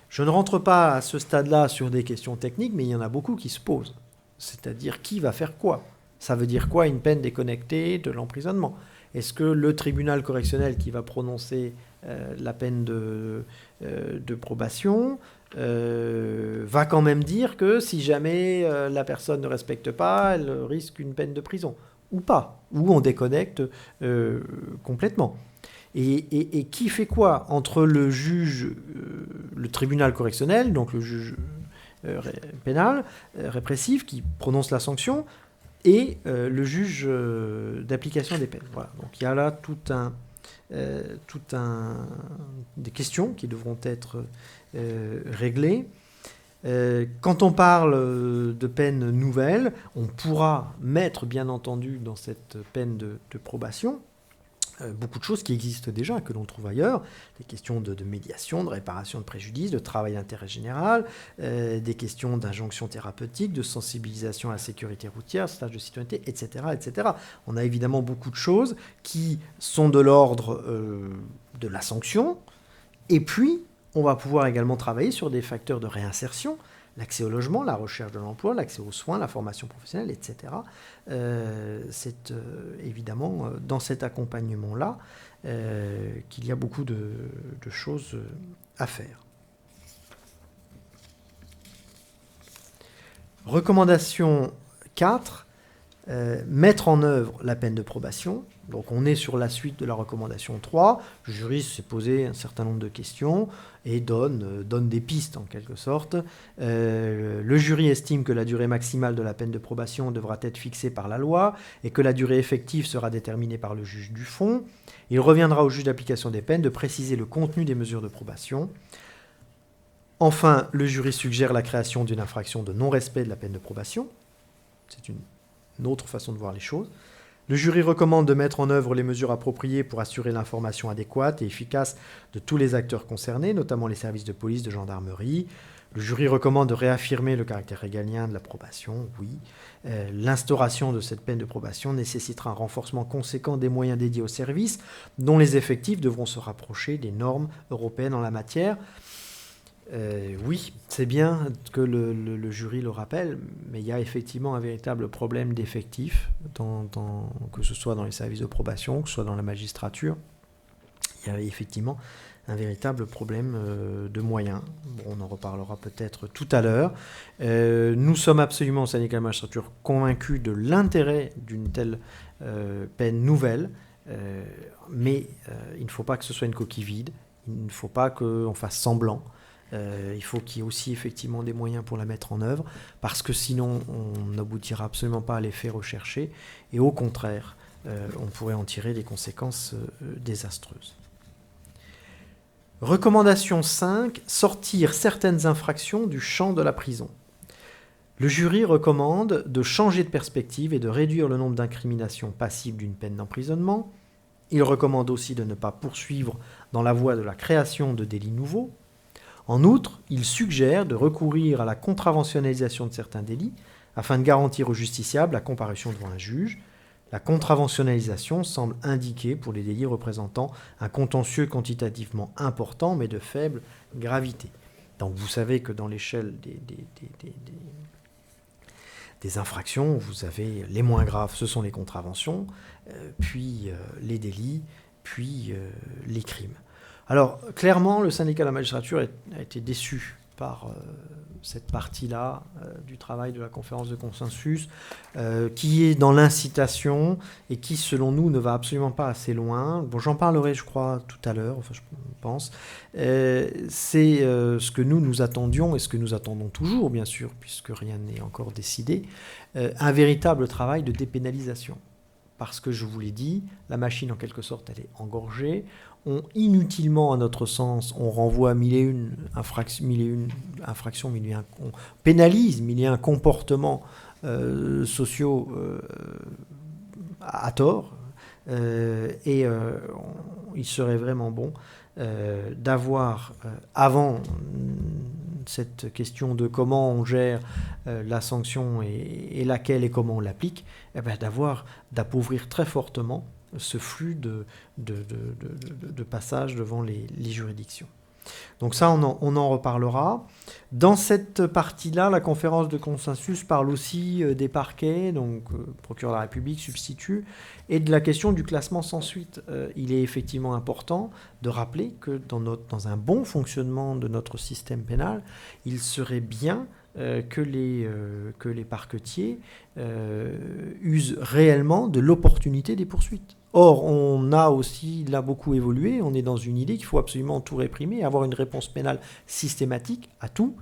Je ne rentre pas à ce stade-là sur des questions techniques, mais il y en a beaucoup qui se posent. C'est-à-dire, qui va faire quoi ? Ça veut dire quoi une peine déconnectée de l'emprisonnement ? Est-ce que le tribunal correctionnel qui va prononcer la peine de probation, va quand même dire que si jamais la personne ne respecte pas, elle risque une peine de prison. Ou pas, ou on déconnecte complètement. Et qui fait quoi entre le juge, le tribunal correctionnel, donc le juge pénal, répressif, qui prononce la sanction, et le juge d'application des peines. Voilà. Donc il y a là des questions qui devront être réglées. Quand on parle de peine nouvelle, on pourra mettre bien entendu dans cette peine de probation beaucoup de choses qui existent déjà, que l'on trouve ailleurs, des questions de médiation, de réparation de préjudice, de travail d'intérêt général, des questions d'injonction thérapeutique, de sensibilisation à la sécurité routière, stage de citoyenneté, etc., etc. On a évidemment beaucoup de choses qui sont de l'ordre de la sanction, et puis on va pouvoir également travailler sur des facteurs de réinsertion, l'accès au logement, la recherche de l'emploi, l'accès aux soins, la formation professionnelle, etc. C'est évidemment dans cet accompagnement-là qu'il y a beaucoup de choses à faire. Recommandation 4, mettre en œuvre la peine de probation. Donc on est sur la suite de la recommandation 3. Le juriste s'est posé un certain nombre de questions et donne des pistes en quelque sorte. Le jury estime que la durée maximale de la peine de probation devra être fixée par la loi et que la durée effective sera déterminée par le juge du fond. Il reviendra au juge d'application des peines de préciser le contenu des mesures de probation. Enfin, le jury suggère la création d'une infraction de non-respect de la peine de probation. C'est une autre façon de voir les choses. Le jury recommande de mettre en œuvre les mesures appropriées pour assurer l'information adéquate et efficace de tous les acteurs concernés, notamment les services de police, de gendarmerie. Le jury recommande de réaffirmer le caractère régalien de la probation, oui. L'instauration de cette peine de probation nécessitera un renforcement conséquent des moyens dédiés au service, dont les effectifs devront se rapprocher des normes européennes en la matière. Oui, c'est bien que le jury le rappelle, mais il y a effectivement un véritable problème d'effectifs, que ce soit dans les services de probation, que ce soit dans la magistrature. Il y a effectivement un véritable problème de moyens. Bon, on en reparlera peut-être tout à l'heure. Nous sommes absolument au syndicat de la magistrature convaincus de l'intérêt d'une telle peine nouvelle, mais il ne faut pas que ce soit une coquille vide, il ne faut pas qu'on fasse semblant. Il faut qu'il y ait aussi effectivement des moyens pour la mettre en œuvre, parce que sinon on n'aboutira absolument pas à l'effet recherché, et au contraire, on pourrait en tirer des conséquences désastreuses. Recommandation 5, sortir certaines infractions du champ de la prison. Le jury recommande de changer de perspective et de réduire le nombre d'incriminations passibles d'une peine d'emprisonnement. Il recommande aussi de ne pas poursuivre dans la voie de la création de délits nouveaux. En outre, il suggère de recourir à la contraventionnalisation de certains délits afin de garantir aux justiciables la comparution devant un juge. La contraventionnalisation semble indiquée pour les délits représentant un contentieux quantitativement important mais de faible gravité. Donc vous savez que dans l'échelle des infractions, vous avez les moins graves, ce sont les contraventions, puis les délits, puis les crimes. Alors, clairement, le syndicat de la magistrature a été déçu par cette partie-là du travail de la conférence de consensus, qui est dans l'incitation et qui, selon nous, ne va absolument pas assez loin. Bon, j'en parlerai, je crois, tout à l'heure, enfin, je pense. C'est ce que nous attendions et ce que nous attendons toujours, bien sûr, puisque rien n'est encore décidé, un véritable travail de dépénalisation. Parce que, je vous l'ai dit, la machine, en quelque sorte, elle est engorgée. Inutilement, à notre sens, on renvoie mille et une infractions, on pénalise mille et un comportements sociaux à tort. Il serait vraiment bon d'avoir, avant cette question de comment on gère la sanction et laquelle et comment on l'applique, d'appauvrir très fortement ce flux de passage devant les juridictions. Donc ça, on en reparlera. Dans cette partie-là, la conférence de consensus parle aussi des parquets, donc procureur de la République, substitut, et de la question du classement sans suite. Il est effectivement important de rappeler que dans un bon fonctionnement de notre système pénal, il serait bien que les parquetiers usent réellement de l'opportunité des poursuites. Or, on a aussi là beaucoup évolué. On est dans une idée qu'il faut absolument tout réprimer, avoir une réponse pénale systématique à tout.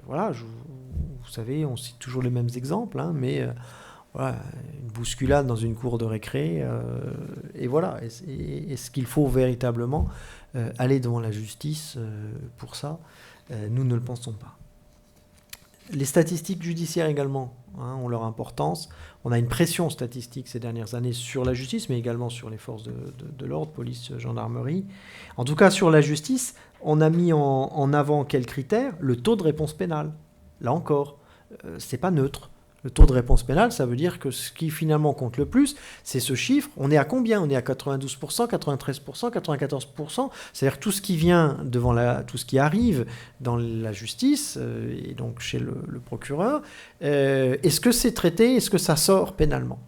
Voilà, vous savez, on cite toujours les mêmes exemples, hein, mais voilà, une bousculade dans une cour de récré, et voilà. Est-ce qu'il faut véritablement aller devant la justice pour ça? Nous ne le pensons pas. Les statistiques judiciaires également ont leur importance. On a une pression statistique ces dernières années sur la justice, mais également sur les forces de l'ordre, police, gendarmerie. En tout cas, sur la justice, on a mis en avant quels critères? Le taux de réponse pénale. Là encore, c'est pas neutre. Le taux de réponse pénale, ça veut dire que ce qui finalement compte le plus, c'est ce chiffre. On est à combien? On est à 92%, 93%, 94%. C'est-à-dire tout ce qui vient tout ce qui arrive dans la justice, et donc chez le procureur. Est-ce que c'est traité? Est-ce que ça sort pénalement?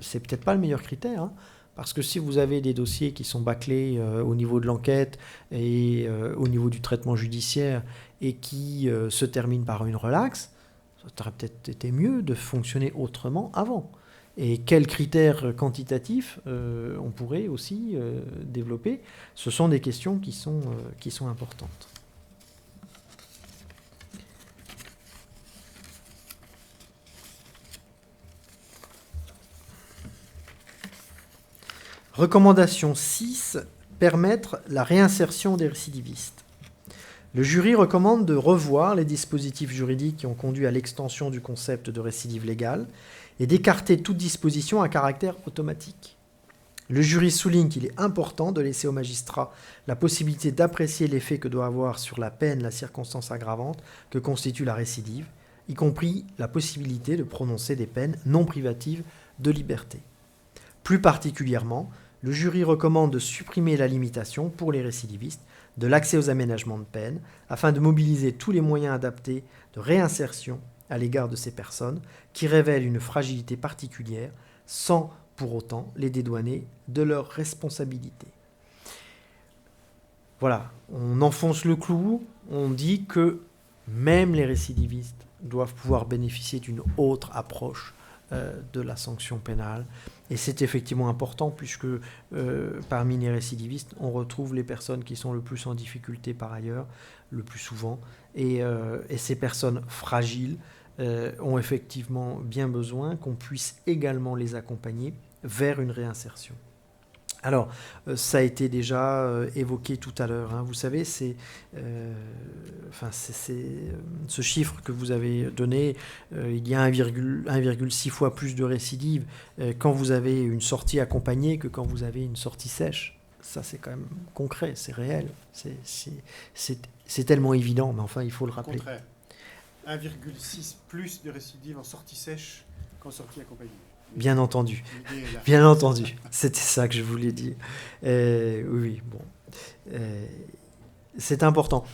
C'est peut-être pas le meilleur critère, hein, parce que si vous avez des dossiers qui sont bâclés au niveau de l'enquête et au niveau du traitement judiciaire et qui se terminent par une relaxe, ça aurait peut-être été mieux de fonctionner autrement avant. Et quels critères quantitatifs on pourrait aussi développer? Ce sont des questions qui sont importantes. Recommandation 6, permettre la réinsertion des récidivistes. Le jury recommande de revoir les dispositifs juridiques qui ont conduit à l'extension du concept de récidive légale et d'écarter toute disposition à caractère automatique. Le jury souligne qu'il est important de laisser au magistrat la possibilité d'apprécier l'effet que doit avoir sur la peine la circonstance aggravante que constitue la récidive, y compris la possibilité de prononcer des peines non privatives de liberté. Plus particulièrement, le jury recommande de supprimer la limitation pour les récidivistes de l'accès aux aménagements de peine, afin de mobiliser tous les moyens adaptés de réinsertion à l'égard de ces personnes qui révèlent une fragilité particulière, sans pour autant les dédouaner de leurs responsabilités. Voilà, on enfonce le clou, on dit que même les récidivistes doivent pouvoir bénéficier d'une autre approche de la sanction pénale. Et c'est effectivement important puisque parmi les récidivistes, on retrouve les personnes qui sont le plus en difficulté par ailleurs, le plus souvent. Et ces personnes fragiles ont effectivement bien besoin qu'on puisse également les accompagner vers une réinsertion. Alors, ça a été déjà évoqué tout à l'heure, hein. Vous savez, c'est ce chiffre que vous avez donné, il y a 1,6 fois plus de récidives quand vous avez une sortie accompagnée que quand vous avez une sortie sèche. Ça, c'est quand même concret, c'est réel, c'est tellement évident, mais enfin, il faut le rappeler. Au contraire, 1,6 plus de récidives en sortie sèche qu'en sortie accompagnée. Bien entendu, c'était ça que je voulais dire. Oui, bon, c'est important.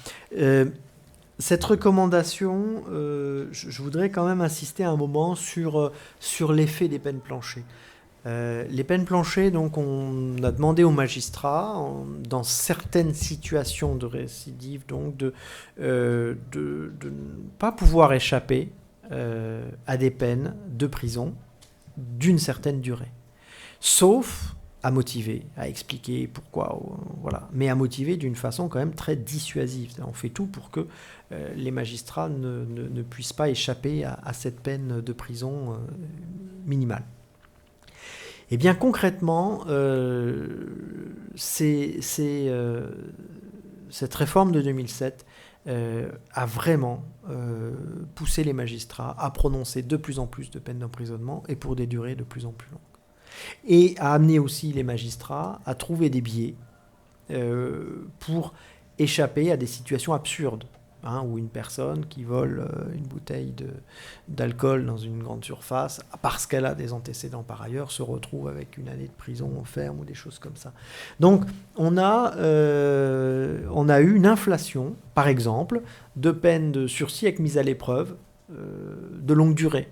Cette recommandation, je voudrais quand même insister un moment sur l'effet des peines planchées. Les peines planchées, donc, on a demandé aux magistrats, dans certaines situations de récidive, donc, de ne pas pouvoir échapper à des peines de prison d'une certaine durée, sauf à motiver, à expliquer pourquoi, voilà, mais à motiver d'une façon quand même très dissuasive. On fait tout pour que les magistrats ne puissent pas échapper à cette peine de prison minimale. Et bien concrètement, cette réforme de 2007 a vraiment poussé les magistrats à prononcer de plus en plus de peines d'emprisonnement et pour des durées de plus en plus longues. Et a amené aussi les magistrats à trouver des biais pour échapper à des situations absurdes. ou une personne qui vole une bouteille d'alcool dans une grande surface, parce qu'elle a des antécédents par ailleurs, se retrouve avec une année de prison ferme ou des choses comme ça. Donc on a eu une inflation, par exemple, de peines de sursis avec mise à l'épreuve de longue durée.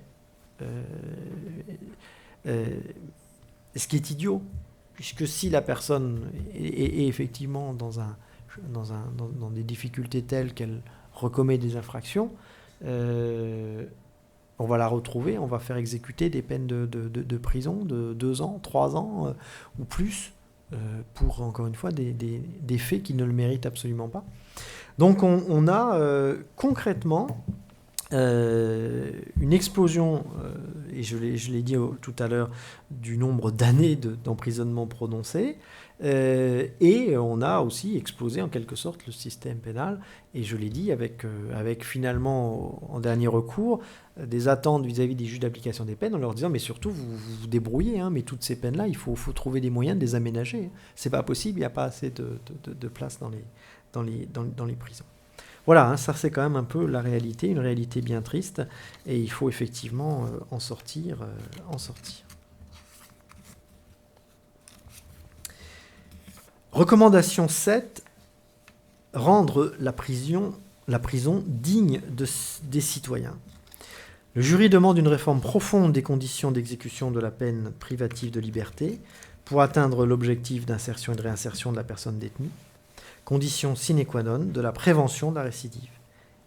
Ce qui est idiot, puisque si la personne est effectivement dans des difficultés telles qu'elle recommet des infractions, on va la retrouver, on va faire exécuter des peines de prison de 2 ans, 3 ans ou plus, pour, encore une fois, des faits qui ne le méritent absolument pas. Donc on a concrètement une explosion, et je l'ai dit tout à l'heure, du nombre d'années d'emprisonnement prononcées, et on a aussi explosé en quelque sorte le système pénal, et je l'ai dit, avec finalement, en dernier recours, des attentes vis-à-vis des juges d'application des peines, en leur disant, mais surtout, vous vous débrouillez, mais toutes ces peines-là, il faut trouver des moyens de les aménager. C'est pas possible, il n'y a pas assez de place dans les prisons. Voilà, ça c'est quand même un peu la réalité, une réalité bien triste, et il faut effectivement en sortir. Recommandation 7, rendre la prison digne des citoyens. Le jury demande une réforme profonde des conditions d'exécution de la peine privative de liberté pour atteindre l'objectif d'insertion et de réinsertion de la personne détenue, condition sine qua non de la prévention de la récidive.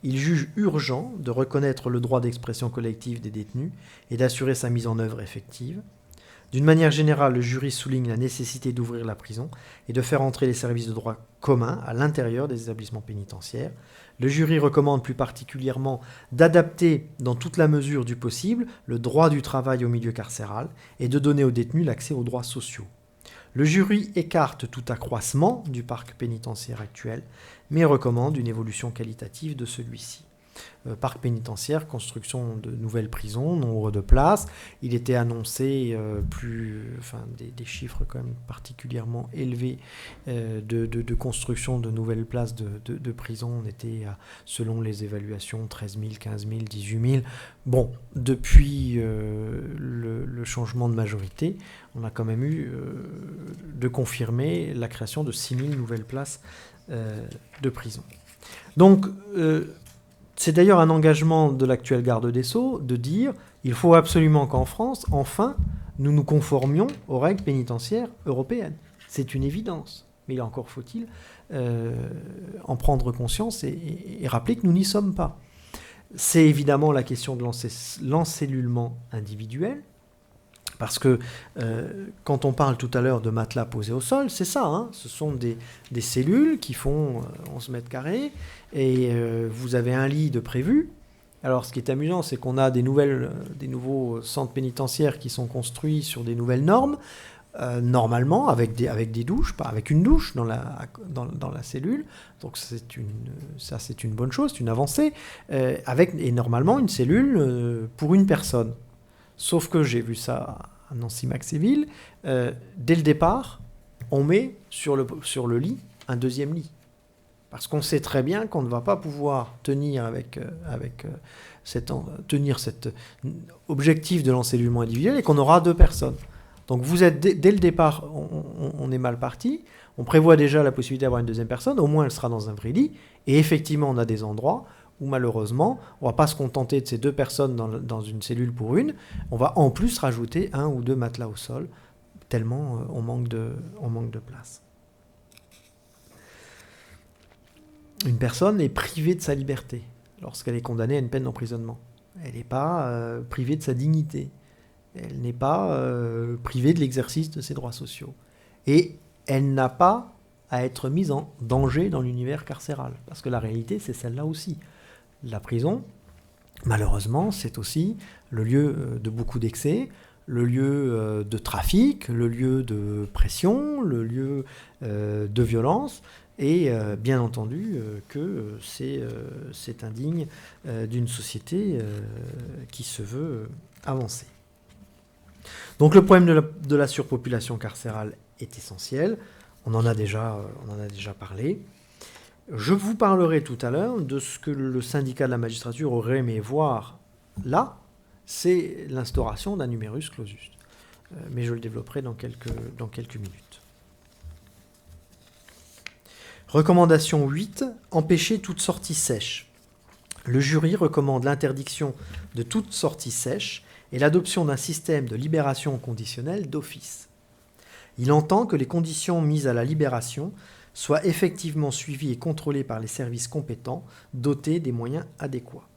Il juge urgent de reconnaître le droit d'expression collective des détenus et d'assurer sa mise en œuvre effective. D'une manière générale, le jury souligne la nécessité d'ouvrir la prison et de faire entrer les services de droit commun à l'intérieur des établissements pénitentiaires. Le jury recommande plus particulièrement d'adapter, dans toute la mesure du possible, le droit du travail au milieu carcéral et de donner aux détenus l'accès aux droits sociaux. Le jury écarte tout accroissement du parc pénitentiaire actuel, mais recommande une évolution qualitative de celui-ci. Parc pénitentiaire, construction de nouvelles prisons, nombre de places. Il était annoncé des chiffres quand même particulièrement élevés de construction de nouvelles places de prisons. On était, selon les évaluations, 13 000, 15 000, 18 000. Bon, depuis le changement de majorité, on a quand même eu de confirmer la création de 6 000 nouvelles places de prison. Donc, c'est d'ailleurs un engagement de l'actuel garde des Sceaux de dire il faut absolument qu'en France, enfin, nous nous conformions aux règles pénitentiaires européennes. C'est une évidence. Mais encore faut-il en prendre conscience et rappeler que nous n'y sommes pas. C'est évidemment la question de l'encellulement individuel. Parce que quand on parle tout à l'heure de matelas posés au sol, c'est ça, ce sont des cellules qui font 11 mètres carrés, et vous avez un lit de prévu. Alors ce qui est amusant, c'est qu'on a des nouveaux centres pénitentiaires qui sont construits sur des nouvelles normes, normalement avec des douches, pas avec une douche dans la cellule. Donc c'est une bonne chose, c'est une avancée, et normalement une cellule pour une personne. Sauf que j'ai vu ça à Nancy-Maxéville, dès le départ, on met sur le lit un deuxième lit. Parce qu'on sait très bien qu'on ne va pas pouvoir tenir cet objectif de l'encellulement individuel et qu'on aura 2 personnes. Donc vous êtes dès le départ, on est mal parti. On prévoit déjà la possibilité d'avoir une deuxième personne, au moins elle sera dans un vrai lit. Et effectivement, on a des endroits où malheureusement, on ne va pas se contenter de ces 2 personnes dans une cellule pour une, on va en plus rajouter 1 ou 2 matelas au sol, tellement on manque de place. Une personne est privée de sa liberté lorsqu'elle est condamnée à une peine d'emprisonnement. Elle n'est pas privée de sa dignité. Elle n'est pas privée de l'exercice de ses droits sociaux. Et elle n'a pas à être mise en danger dans l'univers carcéral. Parce que la réalité, c'est celle-là aussi. La prison, malheureusement, c'est aussi le lieu de beaucoup d'excès, le lieu de trafic, le lieu de pression, le lieu de violence, et bien entendu que c'est indigne d'une société qui se veut avancée. Donc le problème de la surpopulation carcérale est essentiel, on en a déjà parlé. Je vous parlerai tout à l'heure de ce que le syndicat de la magistrature aurait aimé voir là, c'est l'instauration d'un numerus clausus. Mais je le développerai dans quelques minutes. Recommandation 8, empêcher toute sortie sèche. Le jury recommande l'interdiction de toute sortie sèche et l'adoption d'un système de libération conditionnelle d'office. Il entend que les conditions mises à la libération soient effectivement suivies et contrôlées par les services compétents, dotés des moyens adéquats.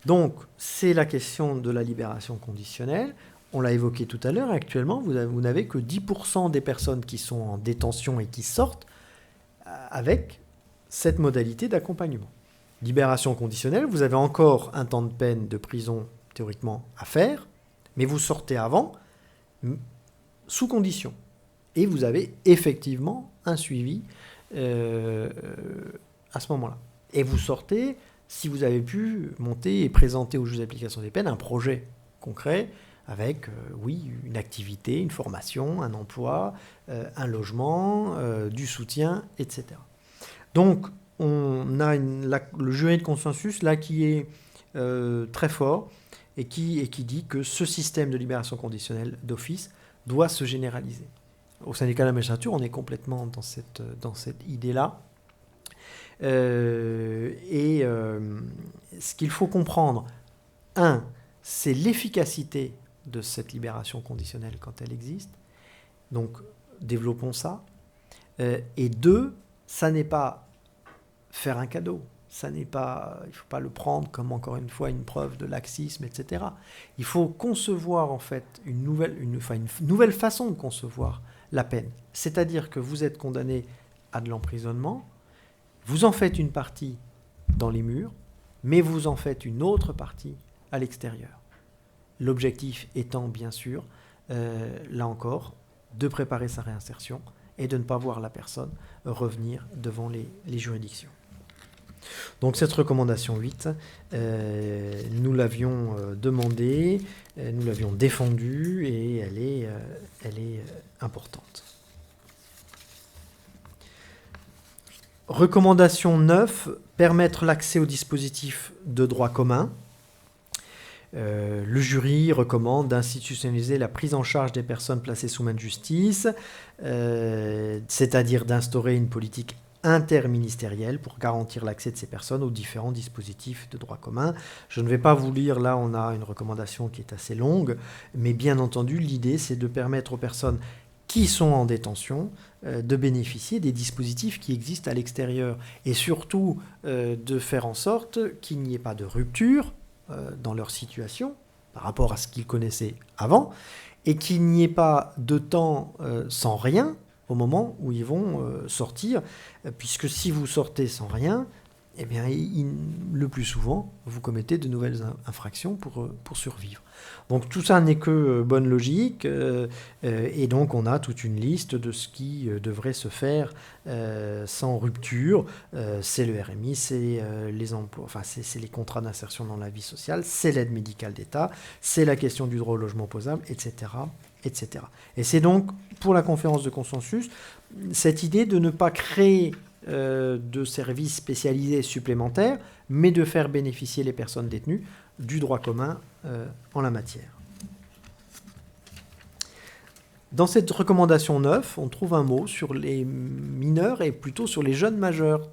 Donc, c'est la question de la libération conditionnelle. On l'a évoqué tout à l'heure, actuellement, vous n'avez que 10% des personnes qui sont en détention et qui sortent avec cette modalité d'accompagnement. Libération conditionnelle, vous avez encore un temps de peine de prison théoriquement à faire, mais vous sortez avant, sous condition. Et vous avez effectivement un suivi à ce moment-là. Et vous sortez si vous avez pu monter et présenter au juge d'application des peines un projet concret avec, une activité, une formation, un emploi, un logement, du soutien, etc. Donc, on a le jury de consensus là qui est très fort et qui dit que ce système de libération conditionnelle d'office doit se généraliser. Au syndicat de la magistrature, on est complètement dans cette idée-là. Ce qu'il faut comprendre, c'est l'efficacité de cette libération conditionnelle quand elle existe. Donc, développons ça. Et 2, ça n'est pas faire un cadeau. Il ne faut pas le prendre comme, encore une fois, une preuve de laxisme, etc. Il faut concevoir, en fait, une nouvelle façon de concevoir la peine. C'est-à-dire que vous êtes condamné à de l'emprisonnement, vous en faites une partie dans les murs, mais vous en faites une autre partie à l'extérieur. L'objectif étant, bien sûr, là encore, de préparer sa réinsertion et de ne pas voir la personne revenir devant les juridictions. Donc cette recommandation 8, nous l'avions demandée, nous l'avions défendue et elle est importante. Recommandation 9, permettre l'accès au dispositif de droit commun. Le jury recommande d'institutionnaliser la prise en charge des personnes placées sous main de justice, c'est-à-dire d'instaurer une politique interministérielle pour garantir l'accès de ces personnes aux différents dispositifs de droit commun. Je ne vais pas vous lire, là on a une recommandation qui est assez longue, mais bien entendu l'idée c'est de permettre aux personnes qui sont en détention de bénéficier des dispositifs qui existent à l'extérieur et surtout de faire en sorte qu'il n'y ait pas de rupture dans leur situation par rapport à ce qu'ils connaissaient avant et qu'il n'y ait pas de temps sans rien au moment où ils vont sortir, puisque si vous sortez sans rien, eh bien, le plus souvent, vous commettez de nouvelles infractions pour survivre. Donc tout ça n'est que bonne logique, et donc on a toute une liste de ce qui devrait se faire sans rupture. C'est le RMI, c'est les emplois, c'est les contrats d'insertion dans la vie sociale, c'est l'aide médicale d'État, c'est la question du droit au logement opposable, etc., etc. Et c'est donc, pour la conférence de consensus, cette idée de ne pas créer de services spécialisés supplémentaires, mais de faire bénéficier les personnes détenues du droit commun en la matière. Dans cette recommandation 9, on trouve un mot sur les mineurs et plutôt sur les jeunes majeurs.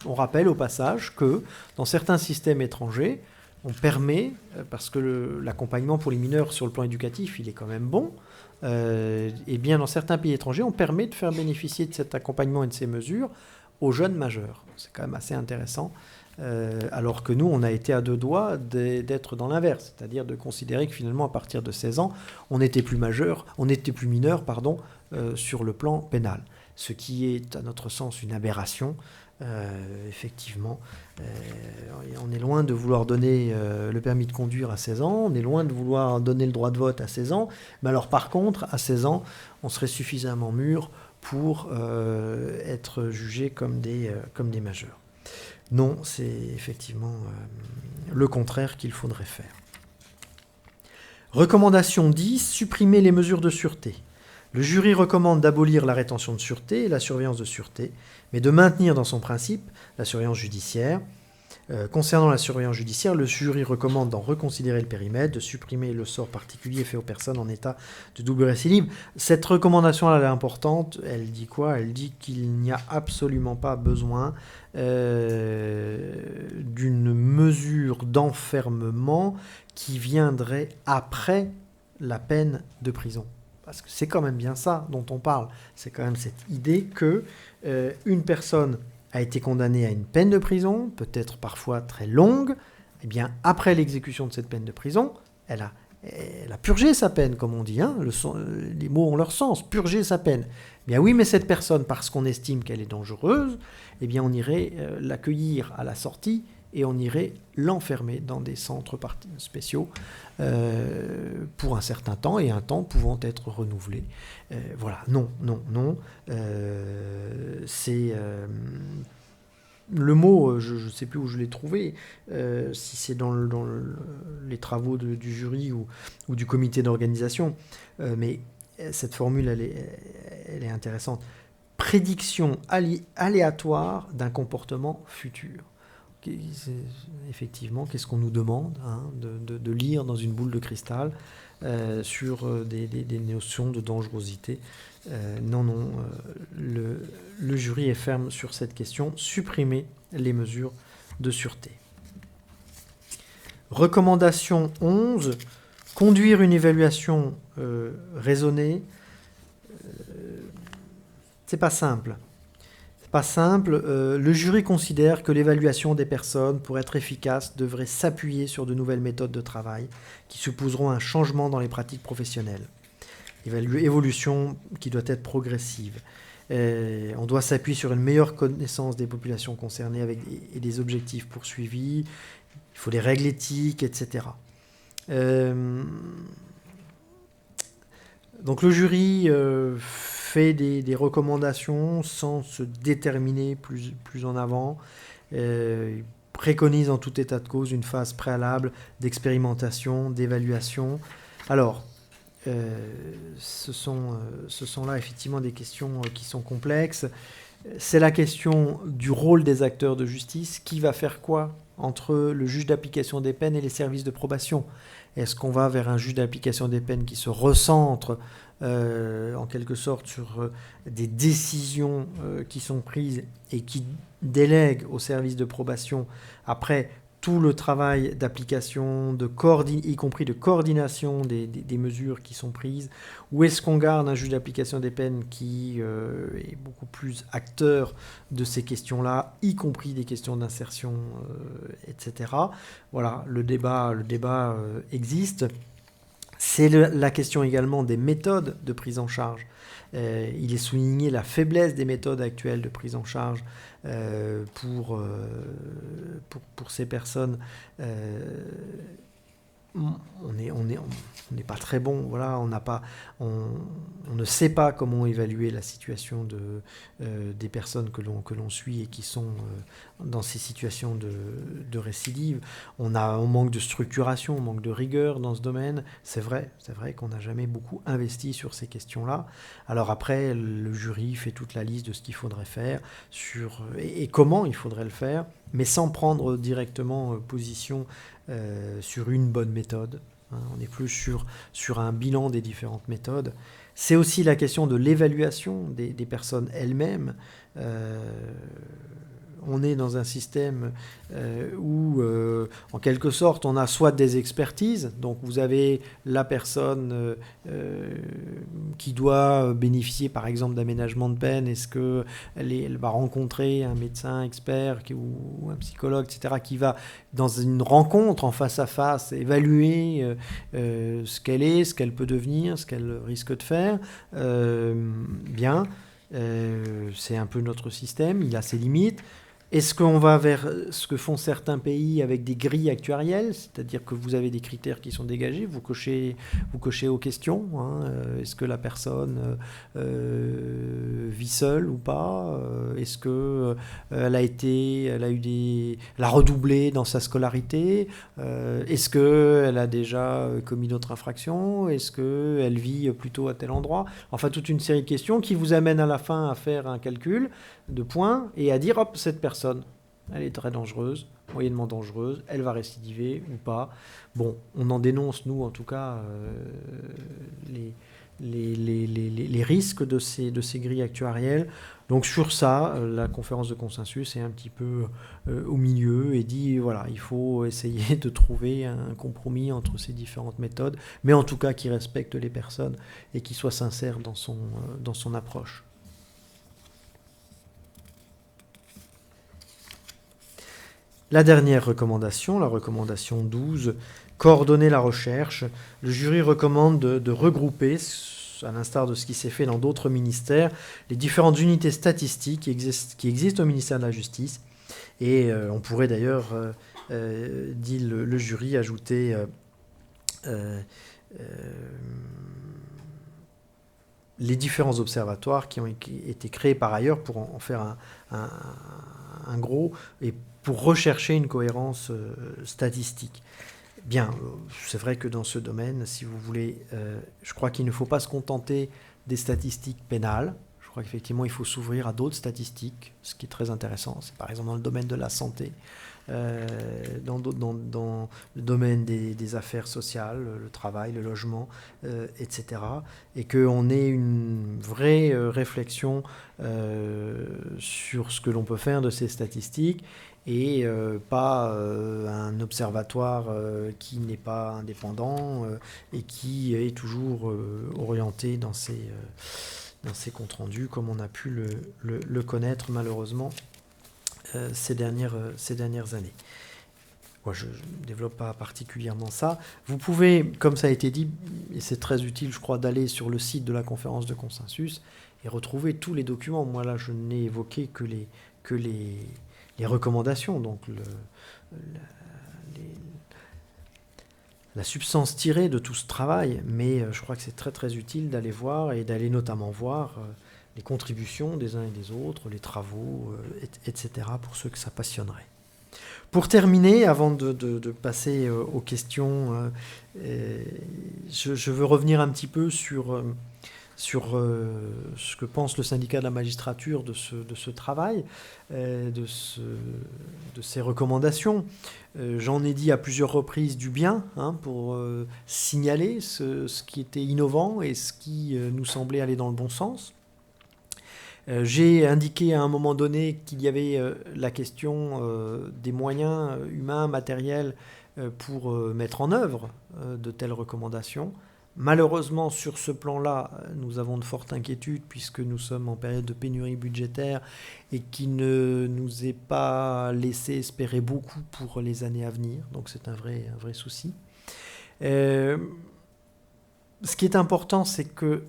On rappelle au passage que dans certains systèmes étrangers, on permet, parce que l'accompagnement pour les mineurs sur le plan éducatif, il est quand même bon, et bien dans certains pays étrangers, on permet de faire bénéficier de cet accompagnement et de ces mesures aux jeunes majeurs. C'est quand même assez intéressant, alors que nous, on a été à deux doigts d'être dans l'inverse, c'est-à-dire de considérer que finalement, à partir de 16 ans, on n'était plus mineur, sur le plan pénal. Ce qui est, à notre sens, une aberration. Effectivement, on est loin de vouloir donner le permis de conduire à 16 ans, on est loin de vouloir donner le droit de vote à 16 ans, mais alors par contre, à 16 ans, on serait suffisamment mûr pour être jugé comme des majeurs. Non, c'est effectivement le contraire qu'il faudrait faire. Recommandation 10, supprimer les mesures de sûreté. Le jury recommande d'abolir la rétention de sûreté et la surveillance de sûreté, mais de maintenir dans son principe la surveillance judiciaire. Concernant la surveillance judiciaire, le jury recommande d'en reconsidérer le périmètre, de supprimer le sort particulier fait aux personnes en état de double récidive. Cette recommandation, elle est importante. Elle dit quoi? Elle dit qu'il n'y a absolument pas besoin d'une mesure d'enfermement qui viendrait après la peine de prison. Parce que c'est quand même bien ça dont on parle. C'est quand même cette idée que une personne a été condamnée à une peine de prison, peut-être parfois très longue, eh bien, après l'exécution de cette peine de prison, elle a purgé sa peine, comme on dit. Hein, les mots ont leur sens, purger sa peine. Eh bien oui, mais cette personne, parce qu'on estime qu'elle est dangereuse, eh bien on irait l'accueillir à la sortie et on irait l'enfermer dans des centres spéciaux pour un certain temps, et un temps pouvant être renouvelé. Voilà, non. C'est... le mot, je ne sais plus où je l'ai trouvé, si c'est dans les travaux du jury ou du comité d'organisation, mais cette formule, elle est intéressante. Prédiction aléatoire d'un comportement futur. Effectivement, qu'est-ce qu'on nous demande de lire dans une boule de cristal sur des notions de dangerosité? Non, le jury est ferme sur cette question. Supprimer les mesures de sûreté. Recommandation 11. Conduire une évaluation raisonnée. C'est pas simple. Le jury considère que l'évaluation des personnes, pour être efficace, devrait s'appuyer sur de nouvelles méthodes de travail qui supposeront un changement dans les pratiques professionnelles. Évolution qui doit être progressive. On doit s'appuyer sur une meilleure connaissance des populations concernées et des objectifs poursuivis. Il faut des règles éthiques, etc. Donc le jury fait des recommandations sans se déterminer plus en avant. Il préconise en tout état de cause une phase préalable d'expérimentation, d'évaluation. Alors, ce sont là effectivement des questions qui sont complexes. C'est la question du rôle des acteurs de justice. Qui va faire quoi entre le juge d'application des peines et les services de probation? Est-ce qu'on va vers un juge d'application des peines qui se recentre en quelque sorte sur des décisions qui sont prises et qui délègue aux services de probation après tout le travail d'application, y compris de coordination des mesures qui sont prises? Ou est-ce qu'on garde un juge d'application des peines qui est beaucoup plus acteur de ces questions-là, y compris des questions d'insertion, etc. Voilà, le débat existe. C'est la question également des méthodes de prise en charge. Il est souligné la faiblesse des méthodes actuelles de prise en charge pour ces personnes. On n'est pas très bon, voilà, on ne sait pas comment évaluer la situation des personnes que l'on suit et qui sont dans ces situations de récidive. On manque de structuration, on manque de rigueur dans ce domaine. C'est vrai qu'on n'a jamais beaucoup investi sur ces questions-là. Alors après, le jury fait toute la liste de ce qu'il faudrait faire et comment il faudrait le faire, mais sans prendre directement position sur une bonne méthode. On est plus sur un bilan des différentes méthodes. C'est aussi la question de l'évaluation des personnes elles-mêmes. On est dans un système où, en quelque sorte, on a soit des expertises, donc vous avez la personne qui doit bénéficier, par exemple, d'aménagement de peine. Est-ce qu'elle va rencontrer un médecin expert ou un psychologue, etc., qui va, dans une rencontre en face à face, évaluer ce qu'elle est, ce qu'elle peut devenir, ce qu'elle risque de faire? C'est un peu notre système, il a ses limites. Est-ce qu'on va vers ce que font certains pays avec des grilles actuarielles, c'est-à-dire que vous avez des critères qui sont dégagés, vous cochez aux questions, hein, est-ce que la personne vit seule ou pas, est-ce que elle a redoublé dans sa scolarité, est-ce que elle a déjà commis d'autres infractions, est-ce que elle vit plutôt à tel endroit, enfin toute une série de questions qui vous amènent à la fin à faire un calcul de points et à dire hop, cette personne elle est très dangereuse, moyennement dangereuse, elle va récidiver ou pas. Bon, on en dénonce nous en tout cas les risques de ces grilles actuarielles. Donc sur ça, la conférence de consensus est un petit peu au milieu et dit voilà, il faut essayer de trouver un compromis entre ces différentes méthodes, mais en tout cas qui respecte les personnes et qui soit sincère dans son approche. La dernière recommandation, la recommandation 12, coordonner la recherche. Le jury recommande de regrouper, à l'instar de ce qui s'est fait dans d'autres ministères, les différentes unités statistiques qui existent au ministère de la Justice. Et on pourrait d'ailleurs, dit le jury, ajouter les différents observatoires qui ont été créés par ailleurs pour en faire un gros et pour rechercher une cohérence statistique. Bien, c'est vrai que dans ce domaine, si vous voulez, je crois qu'il ne faut pas se contenter des statistiques pénales. Je crois qu'effectivement, il faut s'ouvrir à d'autres statistiques, ce qui est très intéressant. C'est par exemple dans le domaine de la santé, dans le domaine des affaires sociales, le travail, le logement, etc. Et qu'on ait une vraie réflexion sur ce que l'on peut faire de ces statistiques et pas un observatoire qui n'est pas indépendant et qui est toujours orienté dans ses comptes rendus, comme on a pu le connaître malheureusement ces dernières années. Moi, je ne développe pas particulièrement ça. Vous pouvez, comme ça a été dit, et c'est très utile, je crois, d'aller sur le site de la conférence de consensus et retrouver tous les documents. Moi, là, je n'ai évoqué que les recommandations, donc la substance tirée de tout ce travail, mais je crois que c'est très très utile d'aller voir et d'aller notamment voir les contributions des uns et des autres, les travaux, etc., pour ceux que ça passionnerait. Pour terminer, avant de passer aux questions, je veux revenir un petit peu sur ce que pense le syndicat de la magistrature de ce travail, de ces recommandations. J'en ai dit à plusieurs reprises du bien, pour signaler ce qui était innovant et ce qui nous semblait aller dans le bon sens. J'ai indiqué à un moment donné qu'il y avait la question des moyens humains, matériels, pour mettre en œuvre de telles recommandations. Malheureusement, sur ce plan-là, nous avons de fortes inquiétudes puisque nous sommes en période de pénurie budgétaire et qui ne nous est pas laissé espérer beaucoup pour les années à venir. Donc c'est un vrai souci. Ce qui est important, c'est que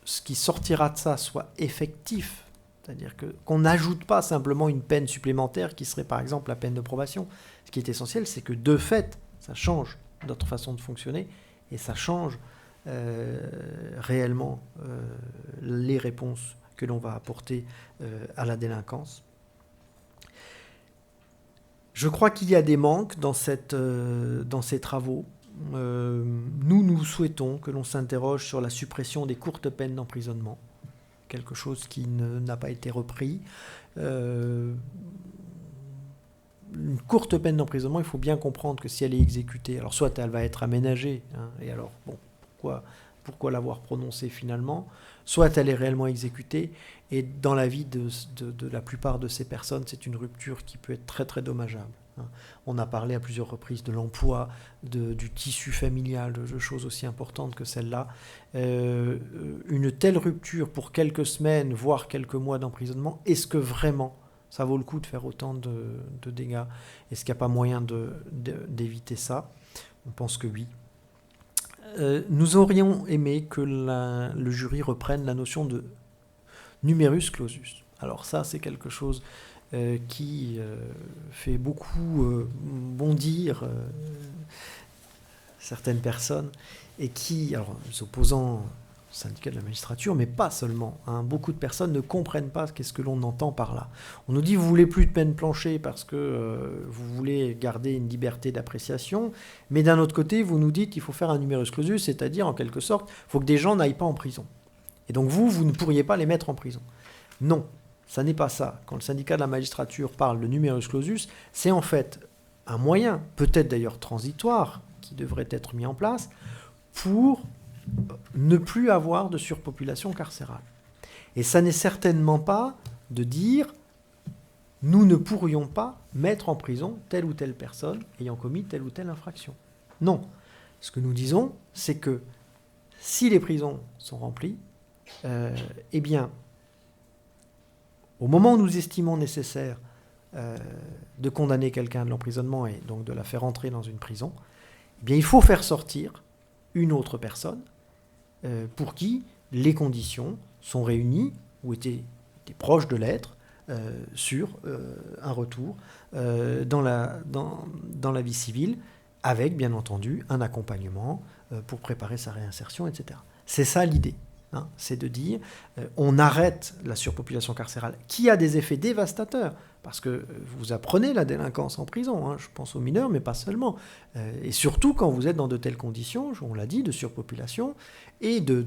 ce qui sortira de ça soit effectif. C'est-à-dire qu'on n'ajoute pas simplement une peine supplémentaire qui serait par exemple la peine de probation. Ce qui est essentiel, c'est que de fait, ça change notre façon de fonctionner et ça change réellement les réponses que l'on va apporter à la délinquance. Je crois qu'il y a des manques dans ces travaux. Nous souhaitons que l'on s'interroge sur la suppression des courtes peines d'emprisonnement, quelque chose qui n'a pas été repris. Une courte peine d'emprisonnement, il faut bien comprendre que si elle est exécutée, alors soit elle va être aménagée, et alors bon, pourquoi l'avoir prononcée finalement, soit elle est réellement exécutée, et dans la vie de la plupart de ces personnes, c'est une rupture qui peut être très très dommageable. On a parlé à plusieurs reprises de l'emploi, du tissu familial, de choses aussi importantes que celle-là. Une telle rupture pour quelques semaines, voire quelques mois d'emprisonnement, est-ce que vraiment ça vaut le coup de faire autant de dégâts? Est-ce qu'il n'y a pas moyen d'éviter ça? On pense que oui. Nous aurions aimé que le jury reprenne la notion de numerus clausus. Alors ça, c'est quelque chose qui fait beaucoup bondir certaines personnes et qui, alors les opposants au syndicat de la magistrature, mais pas seulement, hein, beaucoup de personnes ne comprennent pas qu'est-ce que l'on entend par là. On nous dit vous voulez plus de peine plancher parce que vous voulez garder une liberté d'appréciation, mais d'un autre côté vous nous dites qu'il faut faire un numerus clausus, c'est-à-dire en quelque sorte il faut que des gens n'aillent pas en prison. Et donc vous ne pourriez pas les mettre en prison. Non, ça n'est pas ça. Quand le syndicat de la magistrature parle de numerus clausus, c'est en fait un moyen, peut-être d'ailleurs transitoire, qui devrait être mis en place pour ne plus avoir de surpopulation carcérale. Et ça n'est certainement pas de dire nous ne pourrions pas mettre en prison telle ou telle personne ayant commis telle ou telle infraction. Non. Ce que nous disons, c'est que si les prisons sont remplies, eh bien, au moment où nous estimons nécessaire de condamner quelqu'un de l'emprisonnement et donc de la faire entrer dans une prison, eh bien, il faut faire sortir une autre personne pour qui les conditions sont réunies ou étaient proches de l'être sur un retour dans la vie civile, avec bien entendu un accompagnement pour préparer sa réinsertion, etc. C'est ça l'idée. Hein, c'est de dire on arrête la surpopulation carcérale qui a des effets dévastateurs parce que vous apprenez la délinquance en prison, hein, je pense aux mineurs mais pas seulement, et surtout quand vous êtes dans de telles conditions, on l'a dit, de surpopulation et de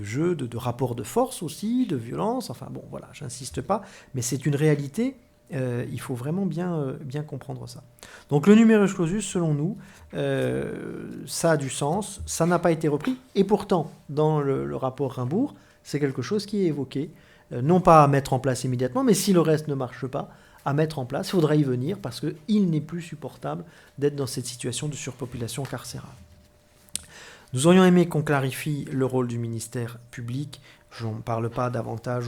jeu, de rapport de force aussi, de violence, enfin bon voilà, j'insiste pas, mais c'est une réalité. Il faut vraiment bien comprendre ça. Donc le numerus clausus, selon nous, ça a du sens, ça n'a pas été repris, et pourtant, dans le rapport Rimbourg, c'est quelque chose qui est évoqué, non pas à mettre en place immédiatement, mais si le reste ne marche pas, à mettre en place, il faudra y venir, parce qu'il n'est plus supportable d'être dans cette situation de surpopulation carcérale. Nous aurions aimé qu'on clarifie le rôle du ministère public. Je n'en parle pas davantage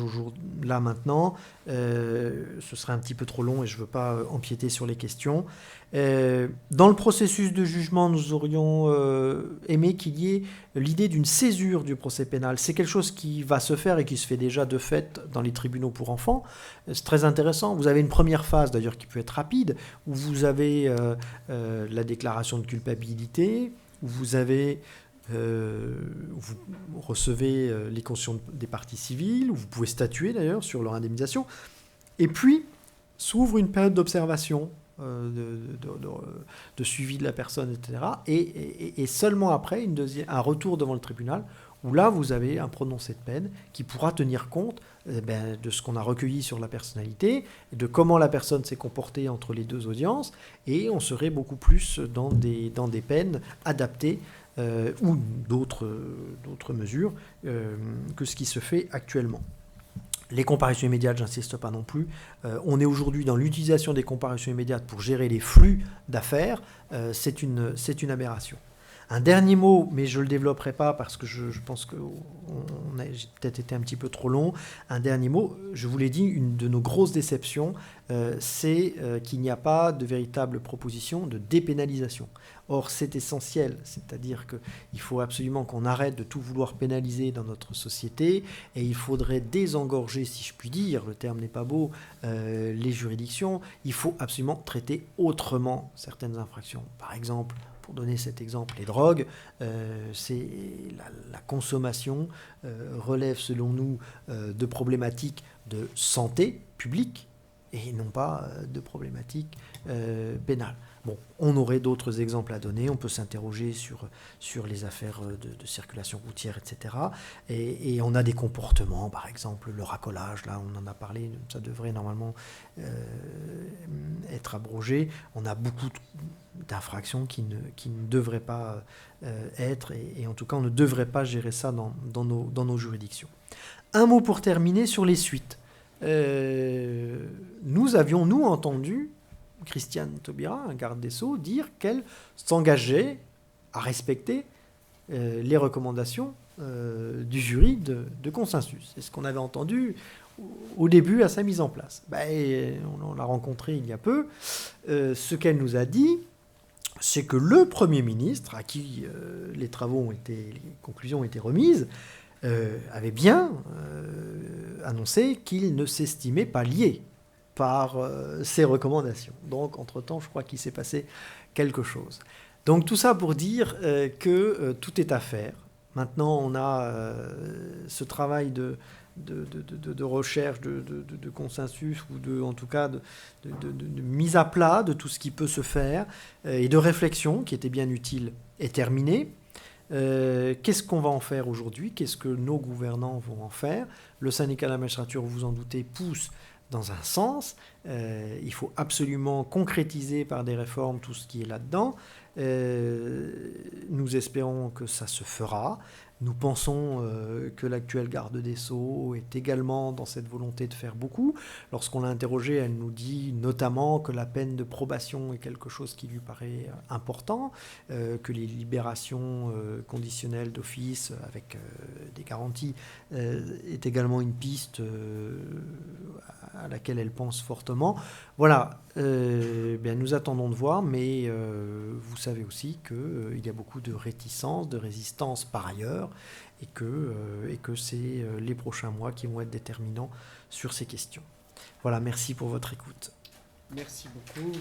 là maintenant. Ce serait un petit peu trop long et je ne veux pas empiéter sur les questions. Dans le processus de jugement, nous aurions aimé qu'il y ait l'idée d'une césure du procès pénal. C'est quelque chose qui va se faire et qui se fait déjà de fait dans les tribunaux pour enfants. C'est très intéressant. Vous avez une première phase d'ailleurs qui peut être rapide, où vous avez la déclaration de culpabilité, où vous avez... vous recevez les cautions des parties civiles, où vous pouvez statuer d'ailleurs sur leur indemnisation, et puis s'ouvre une période d'observation, de suivi de la personne, etc. Et seulement après, un retour devant le tribunal, où là vous avez un prononcé de peine qui pourra tenir compte de ce qu'on a recueilli sur la personnalité, de comment la personne s'est comportée entre les deux audiences, et on serait beaucoup plus dans des peines adaptées ou d'autres mesures que ce qui se fait actuellement. Les comparutions immédiates, j'insiste pas non plus. On est aujourd'hui dans l'utilisation des comparutions immédiates pour gérer les flux d'affaires. C'est une aberration. Un dernier mot, mais je ne le développerai pas parce que je pense que j'ai peut-être été un petit peu trop long. Un dernier mot, je vous l'ai dit, une de nos grosses déceptions, c'est qu'il n'y a pas de véritable proposition de dépénalisation. Or, c'est essentiel, c'est-à-dire qu'il faut absolument qu'on arrête de tout vouloir pénaliser dans notre société et il faudrait désengorger, si je puis dire, le terme n'est pas beau, les juridictions. Il faut absolument traiter autrement certaines infractions. Par exemple, pour donner cet exemple, les drogues, c'est la consommation relève selon nous de problématiques de santé publique et non pas de problématiques pénales. Bon, on aurait d'autres exemples à donner, on peut s'interroger sur les affaires de circulation routière, etc. Et on a des comportements, par exemple le racolage, là on en a parlé, ça devrait normalement être abrogé. On a beaucoup d'infractions qui ne devraient pas être, et en tout cas on ne devrait pas gérer ça dans nos juridictions. Un mot pour terminer sur les suites. Nous avions entendu Christiane Taubira, un garde des Sceaux, dire qu'elle s'engageait à respecter les recommandations du jury de consensus. C'est ce qu'on avait entendu au début à sa mise en place. On l'a rencontrée il y a peu. Ce qu'elle nous a dit, c'est que le Premier ministre, à qui les conclusions ont été remises, avait bien annoncé qu'il ne s'estimait pas lié par ces recommandations. Donc, entre-temps, je crois qu'il s'est passé quelque chose. Donc, tout ça pour dire que tout est à faire. Maintenant, on a ce travail de recherche, de consensus, ou en tout cas de mise à plat de tout ce qui peut se faire, et de réflexion, qui était bien utile, est terminé. Qu'est-ce qu'on va en faire aujourd'hui? Qu'est-ce que nos gouvernants vont en faire? Le syndicat de la magistrature, vous en doutez, pousse dans un sens. Il faut absolument concrétiser par des réformes tout ce qui est là-dedans. Nous espérons que ça se fera. Nous pensons que l'actuelle garde des Sceaux est également dans cette volonté de faire beaucoup. Lorsqu'on l'a interrogée, elle nous dit notamment que la peine de probation est quelque chose qui lui paraît important, que les libérations conditionnelles d'office avec des garanties est également une piste à laquelle elle pense fortement. Voilà, bien, nous attendons de voir, mais vous savez aussi qu'il y a beaucoup de réticence, de résistance par ailleurs, et que c'est les prochains mois qui vont être déterminants sur ces questions. Voilà, merci pour votre écoute. Merci beaucoup.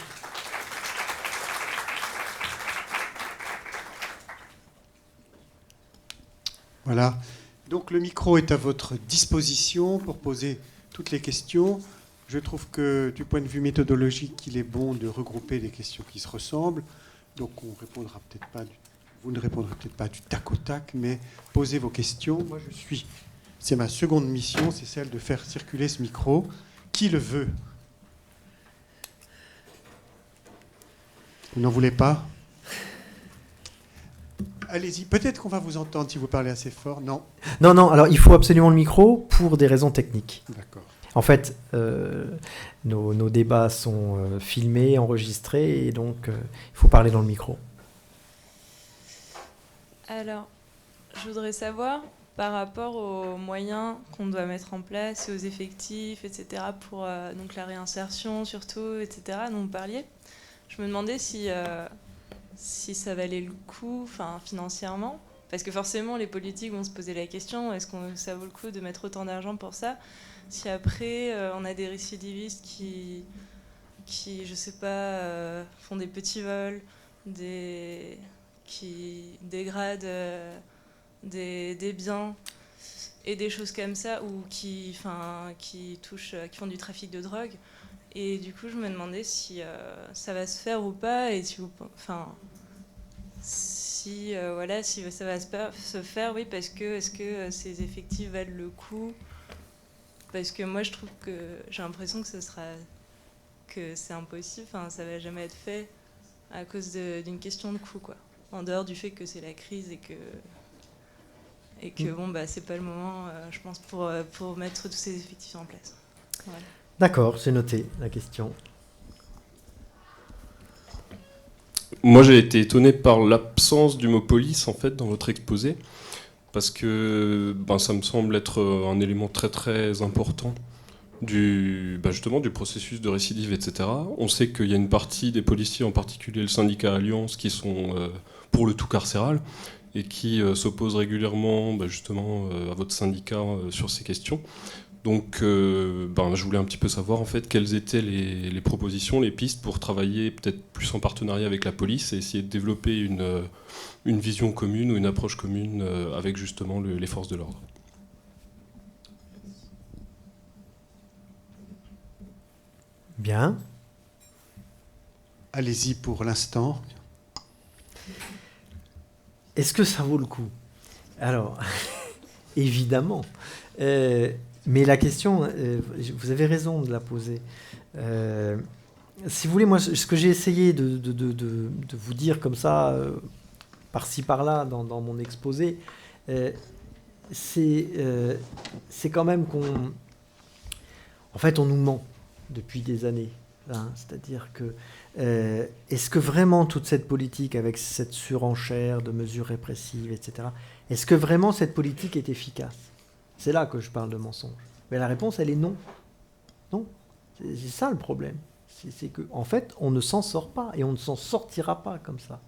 Voilà, donc le micro est à votre disposition pour poser toutes les questions. Je trouve que du point de vue méthodologique, il est bon de regrouper des questions qui se ressemblent. Donc vous ne répondrez peut-être pas du tac au tac, mais posez vos questions. Moi, c'est ma seconde mission, c'est celle de faire circuler ce micro. Qui le veut? Vous n'en voulez pas? Allez-y, peut-être qu'on va vous entendre si vous parlez assez fort. Non. Non, alors il faut absolument le micro pour des raisons techniques. D'accord. En fait, nos débats sont filmés, enregistrés, et donc il faut parler dans le micro. Alors, je voudrais savoir, par rapport aux moyens qu'on doit mettre en place et aux effectifs, etc., pour donc la réinsertion surtout, etc., dont vous parliez, je me demandais si ça valait le coup, financièrement, parce que forcément les politiques vont se poser la question, est-ce que ça vaut le coup de mettre autant d'argent pour ça, si après on a des récidivistes qui je sais pas, font des petits vols, qui dégradent des biens et des choses comme ça, ou qui font du trafic de drogue. Et du coup, je me demandais si ça va se faire ou pas, et si ça va se faire, oui, parce que est-ce que ces effectifs valent le coup? Parce que moi, je trouve que j'ai l'impression que c'est impossible, ça va jamais être fait à cause d'une question de coût, quoi. En dehors du fait que c'est la crise et que bon, c'est pas le moment, je pense, pour mettre tous ces effectifs en place. Voilà. D'accord, c'est noté la question. Moi, j'ai été étonné par l'absence du mot police, en fait, dans votre exposé, parce que ça me semble être un élément très très important justement du processus de récidive, etc. On sait qu'il y a une partie des policiers, en particulier le syndicat Alliance, qui sont pour le tout carcéral et qui s'opposent régulièrement justement à votre syndicat sur ces questions. Donc je voulais un petit peu savoir en fait quelles étaient les propositions, les pistes pour travailler peut-être plus en partenariat avec la police et essayer de développer une vision commune ou une approche commune avec justement les forces de l'ordre. Bien. Allez-y pour l'instant. Est-ce que ça vaut le coup? Alors, évidemment. Mais la question, vous avez raison de la poser. Si vous voulez, moi, ce que j'ai essayé de vous dire comme ça, par-ci par-là, dans mon exposé, c'est quand même qu'on... En fait, on nous ment depuis des années. Hein, c'est-à-dire que est-ce que vraiment toute cette politique, avec cette surenchère de mesures répressives, etc., est-ce que vraiment cette politique est efficace? C'est là que je parle de mensonge. Mais la réponse, elle est non. Non. C'est ça le problème. C'est qu'en fait, on ne s'en sort pas et on ne s'en sortira pas comme ça.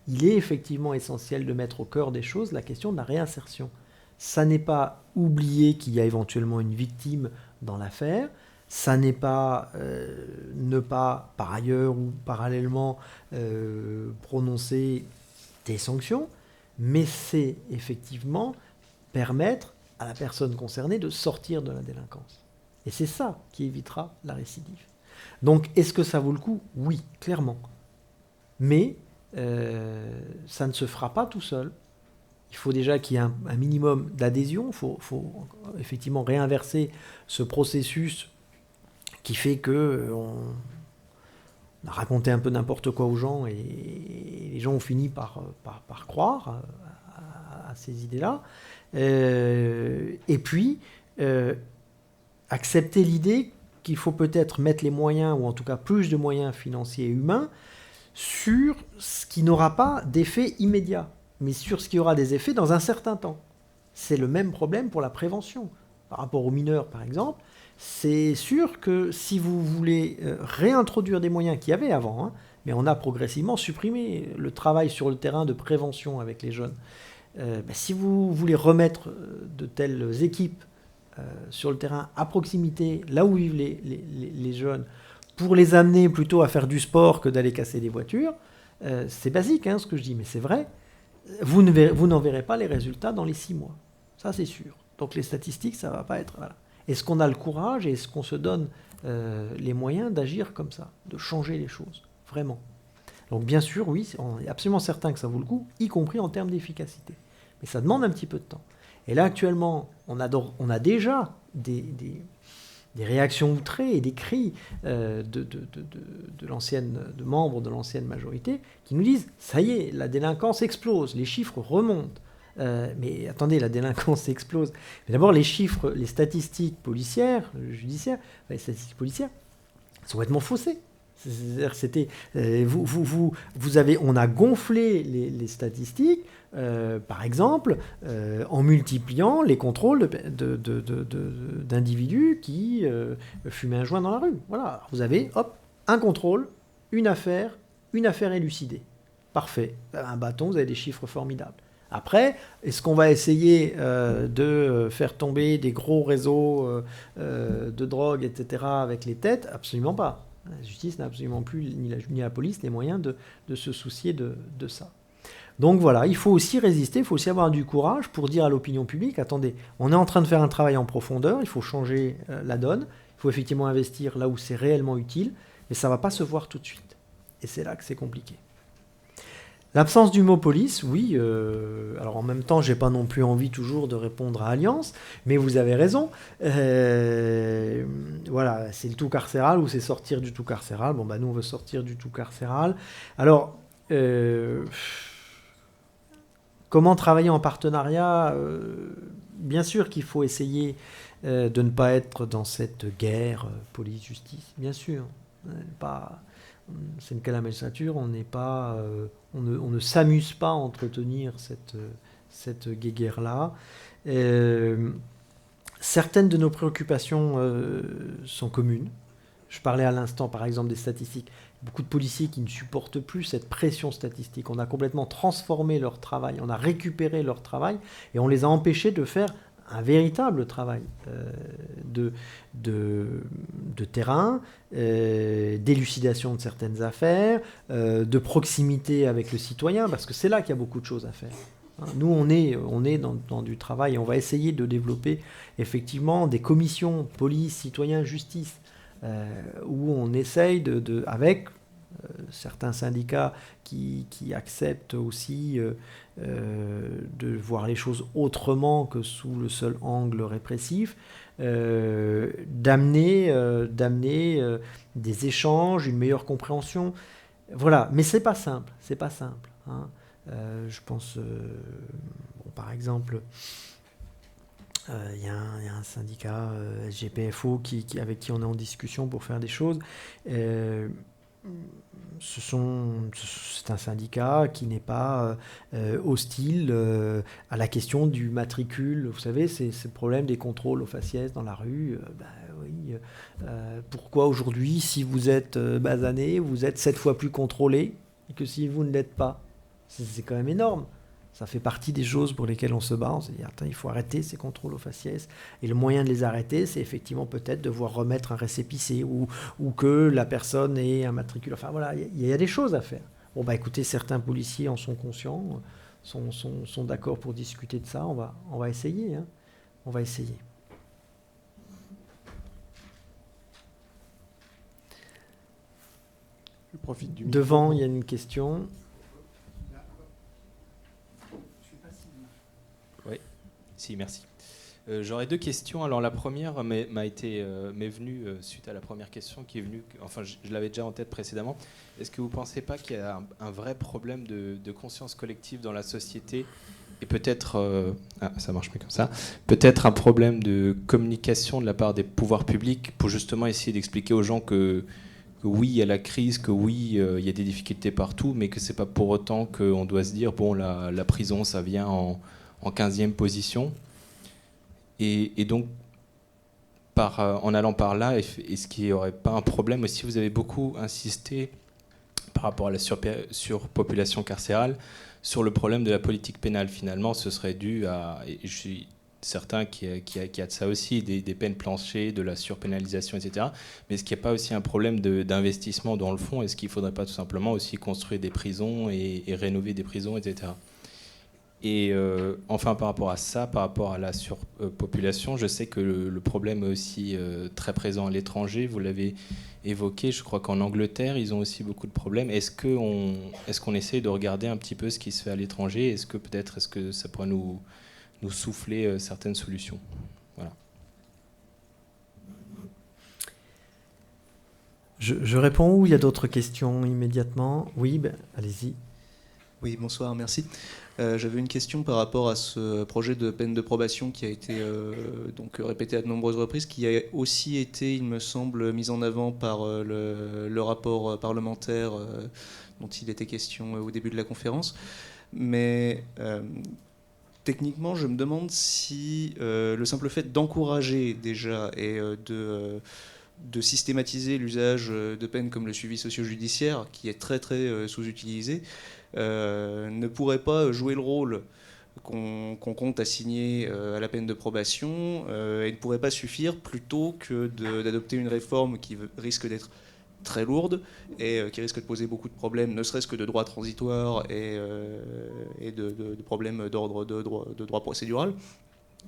Il est effectivement essentiel de mettre au cœur des choses la question de la réinsertion. Ça n'est pas oublier qu'il y a éventuellement une victime dans l'affaire. Ça n'est pas ne pas, par ailleurs ou parallèlement, prononcer des sanctions, mais c'est effectivement permettre à la personne concernée de sortir de la délinquance. Et c'est ça qui évitera la récidive. Donc, est-ce que ça vaut le coup ? Oui, clairement. Mais ça ne se fera pas tout seul. Il faut déjà qu'il y ait un minimum d'adhésion. Il faut effectivement réinverser ce processus qui fait qu'on a raconté un peu n'importe quoi aux gens et les gens ont fini par croire à ces idées-là. Et puis, accepter l'idée qu'il faut peut-être mettre les moyens, ou en tout cas plus de moyens financiers et humains, sur ce qui n'aura pas d'effet immédiat, mais sur ce qui aura des effets dans un certain temps. C'est le même problème pour la prévention. Par rapport aux mineurs, par exemple, c'est sûr que si vous voulez réintroduire des moyens qu'il y avait avant, mais on a progressivement supprimé le travail sur le terrain de prévention avec les jeunes, si vous voulez remettre de telles équipes sur le terrain à proximité, là où vivent les jeunes, pour les amener plutôt à faire du sport que d'aller casser des voitures, c'est basique ce que je dis, mais c'est vrai, vous n'en verrez pas les résultats dans les 6 mois. Ça, c'est sûr. Donc les statistiques, ça ne va pas être... Voilà. Est-ce qu'on a le courage et est-ce qu'on se donne les moyens d'agir comme ça, de changer les choses, vraiment. Donc bien sûr, oui, on est absolument certain que ça vaut le coup, y compris en termes d'efficacité. Mais ça demande un petit peu de temps. Et là, actuellement, on a déjà des réactions outrées et des cris de membres de l'ancienne majorité qui nous disent « ça y est, la délinquance explose, les chiffres remontent ». Mais attendez, la délinquance explose. Mais d'abord, les chiffres, les statistiques policières, judiciaires, les statistiques policières sont complètement faussées. C'est-à-dire, on a gonflé les statistiques, par exemple, en multipliant les contrôles d'individus qui fumaient un joint dans la rue. Voilà, vous avez, un contrôle, une affaire élucidée. Parfait. Un bâton, vous avez des chiffres formidables. Après, est-ce qu'on va essayer de faire tomber des gros réseaux de drogue, etc., avec les têtes ? Absolument pas. La justice n'a absolument plus, ni la police, les moyens de se soucier de ça. Donc voilà, il faut aussi résister, il faut aussi avoir du courage pour dire à l'opinion publique, attendez, on est en train de faire un travail en profondeur, il faut changer la donne, il faut effectivement investir là où c'est réellement utile, mais ça ne va pas se voir tout de suite. Et c'est là que c'est compliqué. L'absence du mot police, oui. Alors en même temps, j'ai pas non plus envie toujours de répondre à Alliance, mais vous avez raison. Voilà, c'est le tout carcéral ou c'est sortir du tout carcéral. Bon, nous on veut sortir du tout carcéral. Alors, comment travailler en partenariat ? Bien sûr qu'il faut essayer de ne pas être dans cette guerre police-justice. Bien sûr, c'est qu'à la magistrature, on ne s'amuse pas à entretenir cette guéguerre-là. Certaines de nos préoccupations sont communes. Je parlais à l'instant, par exemple, des statistiques. Beaucoup de policiers qui ne supportent plus cette pression statistique. On a complètement transformé leur travail, on a récupéré leur travail et on les a empêchés de faire un véritable travail de terrain, d'élucidation de certaines affaires, de proximité avec le citoyen, parce que c'est là qu'il y a beaucoup de choses à faire. Nous, on est dans du travail et on va essayer de développer effectivement des commissions police, citoyen, justice, où on essaye avec certains syndicats qui acceptent aussi de voir les choses autrement que sous le seul angle répressif, d'amener des échanges, une meilleure compréhension. Voilà, mais c'est pas simple. Je pense, par exemple, il y a un syndicat SGPFO avec qui on est en discussion pour faire des choses. C'est un syndicat qui n'est pas hostile à la question du matricule. Vous savez, c'est ce problème des contrôles aux faciès dans la rue. Oui, pourquoi aujourd'hui, si vous êtes basané, vous êtes 7 fois plus contrôlé que si vous ne l'êtes pas ? C'est quand même énorme. Ça fait partie des choses pour lesquelles on se bat. On se dit, attends, il faut arrêter ces contrôles aux faciès. Et le moyen de les arrêter, c'est effectivement peut-être devoir remettre un récépissé ou que la personne ait un matricule. Enfin voilà, il y a des choses à faire. Bon, bah écoutez, certains policiers en sont conscients, sont d'accord pour discuter de ça. On va essayer. Hein. On va essayer. Je profite du Devant, il y a une question. Oui, si, merci. J'aurais 2 questions. Alors la première m'est venue suite à la première question qui est venue, enfin je l'avais déjà en tête précédemment. Est-ce que vous ne pensez pas qu'il y a un vrai problème de conscience collective dans la société et peut-être, ça marche mieux comme ça, peut-être un problème de communication de la part des pouvoirs publics pour justement essayer d'expliquer aux gens que oui, il y a la crise, que oui, il y a des difficultés partout, mais que c'est pas pour autant qu'on doit se dire, bon, la prison, ça vient en 15e position. Et donc, en allant par là, est-ce qu'il n'y aurait pas un problème aussi? Vous avez beaucoup insisté par rapport à la surpopulation carcérale sur le problème de la politique pénale. Finalement, ce serait dû à, et je suis certain qu'il y a de ça aussi, des peines planchées, de la surpénalisation, etc. Mais est-ce qu'il n'y a pas aussi un problème d'investissement dans le fond? Est-ce qu'il ne faudrait pas tout simplement aussi construire des prisons et rénover des prisons, etc. Et enfin, par rapport à ça, par rapport à la surpopulation, je sais que le problème est aussi très présent à l'étranger. Vous l'avez évoqué, je crois qu'en Angleterre, ils ont aussi beaucoup de problèmes. Est-ce qu'on essaie de regarder un petit peu ce qui se fait à l'étranger? Est-ce que ça pourrait nous souffler certaines solutions? Voilà. Je réponds ou il y a d'autres questions immédiatement? Oui, allez-y. Oui, bonsoir, merci. J'avais une question par rapport à ce projet de peine de probation qui a été donc répété à de nombreuses reprises, qui a aussi été, il me semble, mis en avant par le rapport parlementaire dont il était question au début de la conférence. Mais techniquement, je me demande si le simple fait d'encourager déjà et de systématiser l'usage de peines comme le suivi socio-judiciaire, qui est très très sous-utilisé, ne pourrait pas jouer le rôle qu'on compte assigner à la peine de probation et ne pourrait pas suffire plutôt que d'adopter une réforme qui risque d'être très lourde et qui risque de poser beaucoup de problèmes, ne serait-ce que de droit transitoire et de problèmes d'ordre de droit procédural.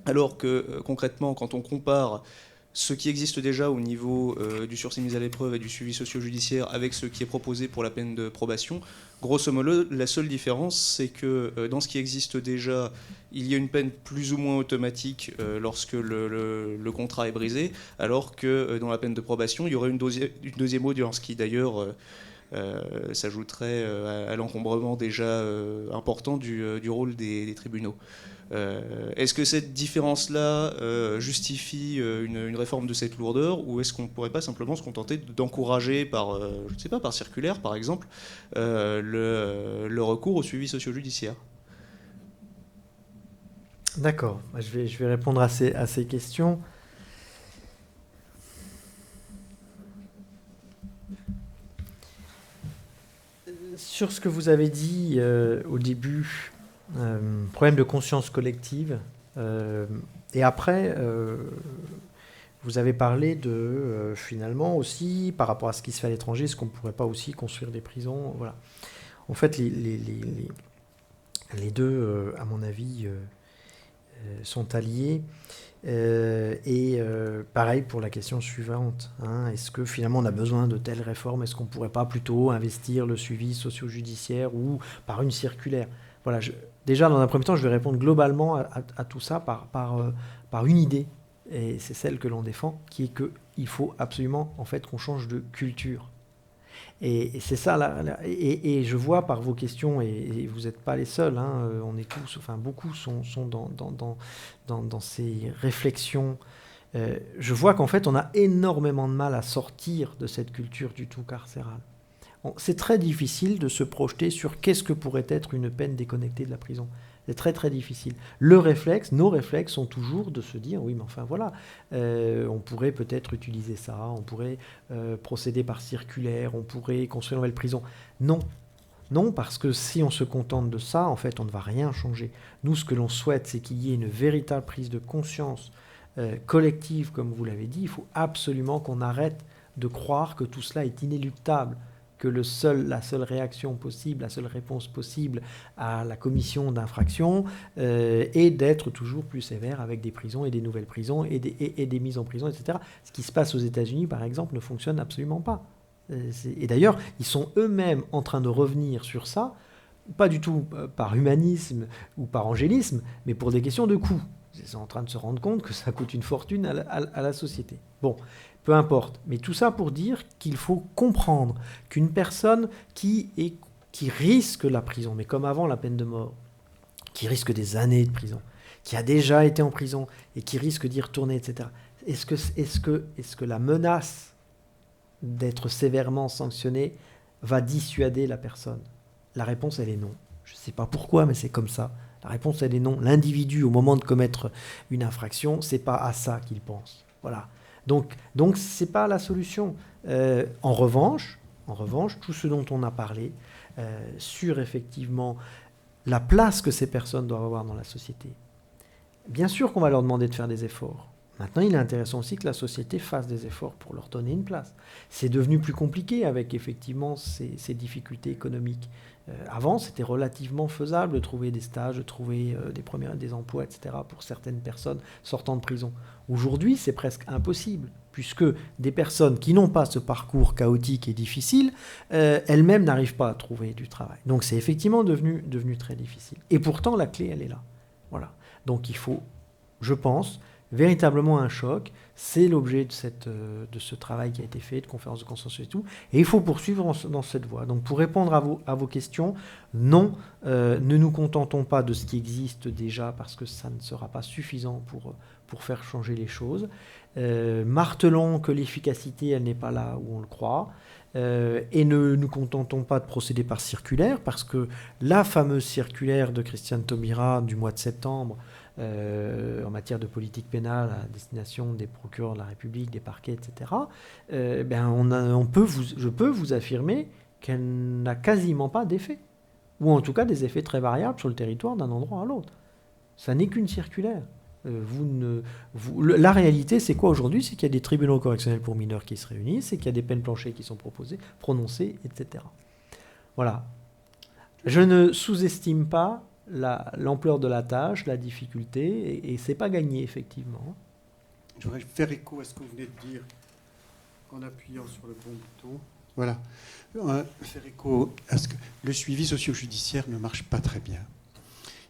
Alors que concrètement, quand on compare ce qui existe déjà au niveau du sursis mis à l'épreuve et du suivi socio-judiciaire avec ce qui est proposé pour la peine de probation, grosso modo, la seule différence, c'est que dans ce qui existe déjà, il y a une peine plus ou moins automatique lorsque le contrat est brisé, alors que dans la peine de probation, il y aurait une deuxième audience qui d'ailleurs s'ajouterait à l'encombrement déjà important du rôle des tribunaux. Est-ce que cette différence-là justifie une réforme de cette lourdeur, ou est-ce qu'on ne pourrait pas simplement se contenter d'encourager par, je ne sais pas, par circulaire par exemple, le recours au suivi socio-judiciaire? D'accord, je vais répondre à ces questions. Sur ce que vous avez dit au début, problème de conscience collective, et après, vous avez parlé de, finalement aussi, par rapport à ce qui se fait à l'étranger, est-ce qu'on ne pourrait pas aussi construire des prisons? Voilà. En fait, les deux, à mon avis, sont alliés. Pareil pour la question suivante. Est-ce que finalement on a besoin de telles réformes? Est-ce qu'on ne pourrait pas plutôt investir le suivi socio-judiciaire ou par une circulaire? Voilà, déjà, dans un premier temps, je vais répondre globalement à tout ça par une idée, et c'est celle que l'on défend, qui est qu'il faut absolument en fait, qu'on change de culture. Et c'est ça, et je vois par vos questions, et vous n'êtes pas les seuls, on est tous, enfin beaucoup sont dans ces réflexions. Je vois qu'en fait, on a énormément de mal à sortir de cette culture du tout carcérale. C'est très difficile de se projeter sur qu'est-ce que pourrait être une peine déconnectée de la prison. C'est très très difficile. Nos réflexes sont toujours de se dire, oui mais enfin voilà, on pourrait peut-être utiliser ça, on pourrait procéder par circulaire, on pourrait construire une nouvelle prison. Non, Non, parce que si on se contente de ça, en fait, on ne va rien changer. Nous, ce que l'on souhaite, c'est qu'il y ait une véritable prise de conscience collective, comme vous l'avez dit. Il faut absolument qu'on arrête de croire que tout cela est inéluctable, que la seule réaction possible, la seule réponse possible à la commission d'infractions est d'être toujours plus sévère avec des prisons et des nouvelles prisons et des mises en prison, etc. Ce qui se passe aux États-Unis, par exemple, ne fonctionne absolument pas. Et d'ailleurs, ils sont eux-mêmes en train de revenir sur ça, pas du tout par humanisme ou par angélisme, mais pour des questions de coût. Ils sont en train de se rendre compte que ça coûte une fortune à la société. Bon, peu importe. Mais tout ça pour dire qu'il faut comprendre qu'une personne qui risque la prison, mais comme avant la peine de mort, qui risque des années de prison, qui a déjà été en prison et qui risque d'y retourner, etc., est-ce que la menace d'être sévèrement sanctionné va dissuader la personne? La réponse, elle est non. Je ne sais pas pourquoi, mais c'est comme ça. La réponse, elle est non. L'individu, au moment de commettre une infraction, c'est pas à ça qu'il pense. Voilà. Donc c'est pas la solution. En revanche, tout ce dont on a parlé sur effectivement la place que ces personnes doivent avoir dans la société. Bien sûr qu'on va leur demander de faire des efforts. Maintenant, il est intéressant aussi que la société fasse des efforts pour leur donner une place. C'est devenu plus compliqué avec effectivement ces difficultés économiques. Avant, c'était relativement faisable de trouver des stages, de trouver des emplois, etc. pour certaines personnes sortant de prison. Aujourd'hui, c'est presque impossible, puisque des personnes qui n'ont pas ce parcours chaotique et difficile, elles-mêmes n'arrivent pas à trouver du travail. Donc c'est effectivement devenu très difficile. Et pourtant, la clé, elle est là. Voilà. Donc il faut, je pense, véritablement un choc. C'est l'objet de ce travail qui a été fait, de conférence de consensus et tout. Et il faut poursuivre dans cette voie. Donc pour répondre à vos questions, non, ne nous contentons pas de ce qui existe déjà parce que ça ne sera pas suffisant pour faire changer les choses. Martelons que l'efficacité, elle n'est pas là où on le croit. Et ne nous contentons pas de procéder par circulaire parce que la fameuse circulaire de Christiane Taubira du mois de septembre en matière de politique pénale à destination des procureurs de la République, des parquets, etc., je peux vous affirmer qu'elle n'a quasiment pas d'effet. Ou en tout cas des effets très variables sur le territoire d'un endroit à l'autre. Ça n'est qu'une circulaire. La réalité, c'est quoi aujourd'hui? C'est qu'il y a des tribunaux correctionnels pour mineurs qui se réunissent, c'est qu'il y a des peines planchers qui sont prononcées, etc. Voilà. Je ne sous-estime pas l'ampleur de la tâche, la difficulté, et c'est pas gagné, effectivement. Je voudrais faire écho à ce que vous venez de dire en appuyant sur le bon bouton. Voilà. Faire écho à ce que le suivi socio-judiciaire ne marche pas très bien.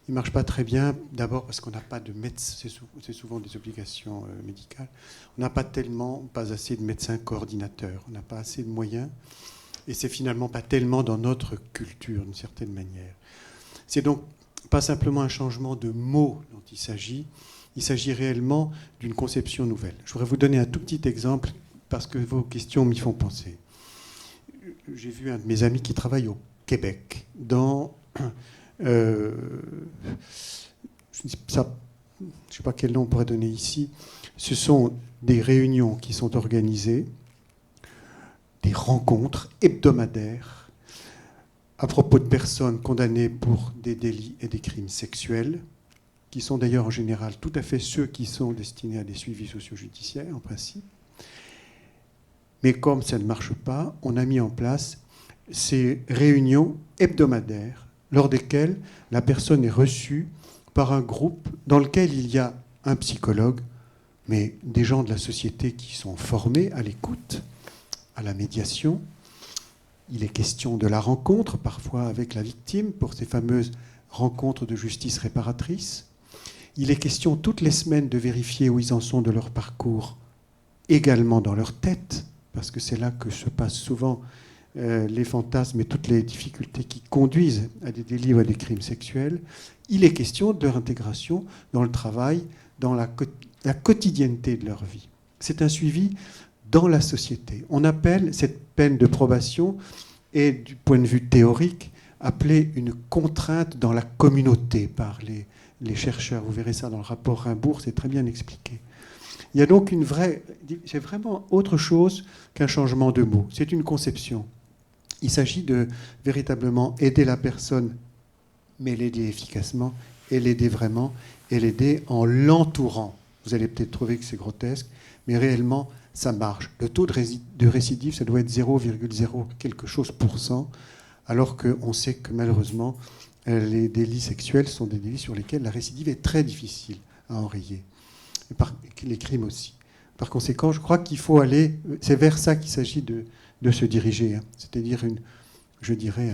Il ne marche pas très bien, d'abord parce qu'on n'a pas de médecins, c'est souvent des obligations médicales, on n'a pas assez de médecins coordinateurs, on n'a pas assez de moyens, et c'est finalement pas tellement dans notre culture, d'une certaine manière. C'est donc pas simplement un changement de mots dont il s'agit réellement d'une conception nouvelle. Je voudrais vous donner un tout petit exemple, parce que vos questions m'y font penser. J'ai vu un de mes amis qui travaille au Québec, dans... je ne sais pas quel nom on pourrait donner ici. Ce sont des réunions qui sont organisées, des rencontres hebdomadaires à propos de personnes condamnées pour des délits et des crimes sexuels, qui sont d'ailleurs en général tout à fait ceux qui sont destinés à des suivis socio-judiciaires en principe. Mais comme ça ne marche pas, on a mis en place ces réunions hebdomadaires lors desquelles la personne est reçue par un groupe dans lequel il y a un psychologue, mais des gens de la société qui sont formés à l'écoute, à la médiation. Il est question de la rencontre, parfois avec la victime, pour ces fameuses rencontres de justice réparatrice. Il est question toutes les semaines de vérifier où ils en sont de leur parcours, également dans leur tête, parce que c'est là que se passent souvent les fantasmes et toutes les difficultés qui conduisent à des délits ou à des crimes sexuels. Il est question de leur intégration dans le travail, dans la quotidienneté de leur vie. C'est un suivi dans la société. On appelle cette peine de probation, et du point de vue théorique, appelée une contrainte dans la communauté par les chercheurs. Vous verrez ça dans le rapport Rimbourg, c'est très bien expliqué. Il y a donc c'est vraiment autre chose qu'un changement de mots. C'est une conception. Il s'agit de véritablement aider la personne, mais l'aider efficacement, et l'aider vraiment, et l'aider en l'entourant. Vous allez peut-être trouver que c'est grotesque, mais réellement, ça marche. Le taux de récidive, ça doit être 0,0 quelque chose %, alors qu'on sait que malheureusement, les délits sexuels sont des délits sur lesquels la récidive est très difficile à enrayer. Et les crimes aussi. Par conséquent, je crois qu'il faut aller... C'est vers ça qu'il s'agit de se diriger. C'est-à-dire, je dirais,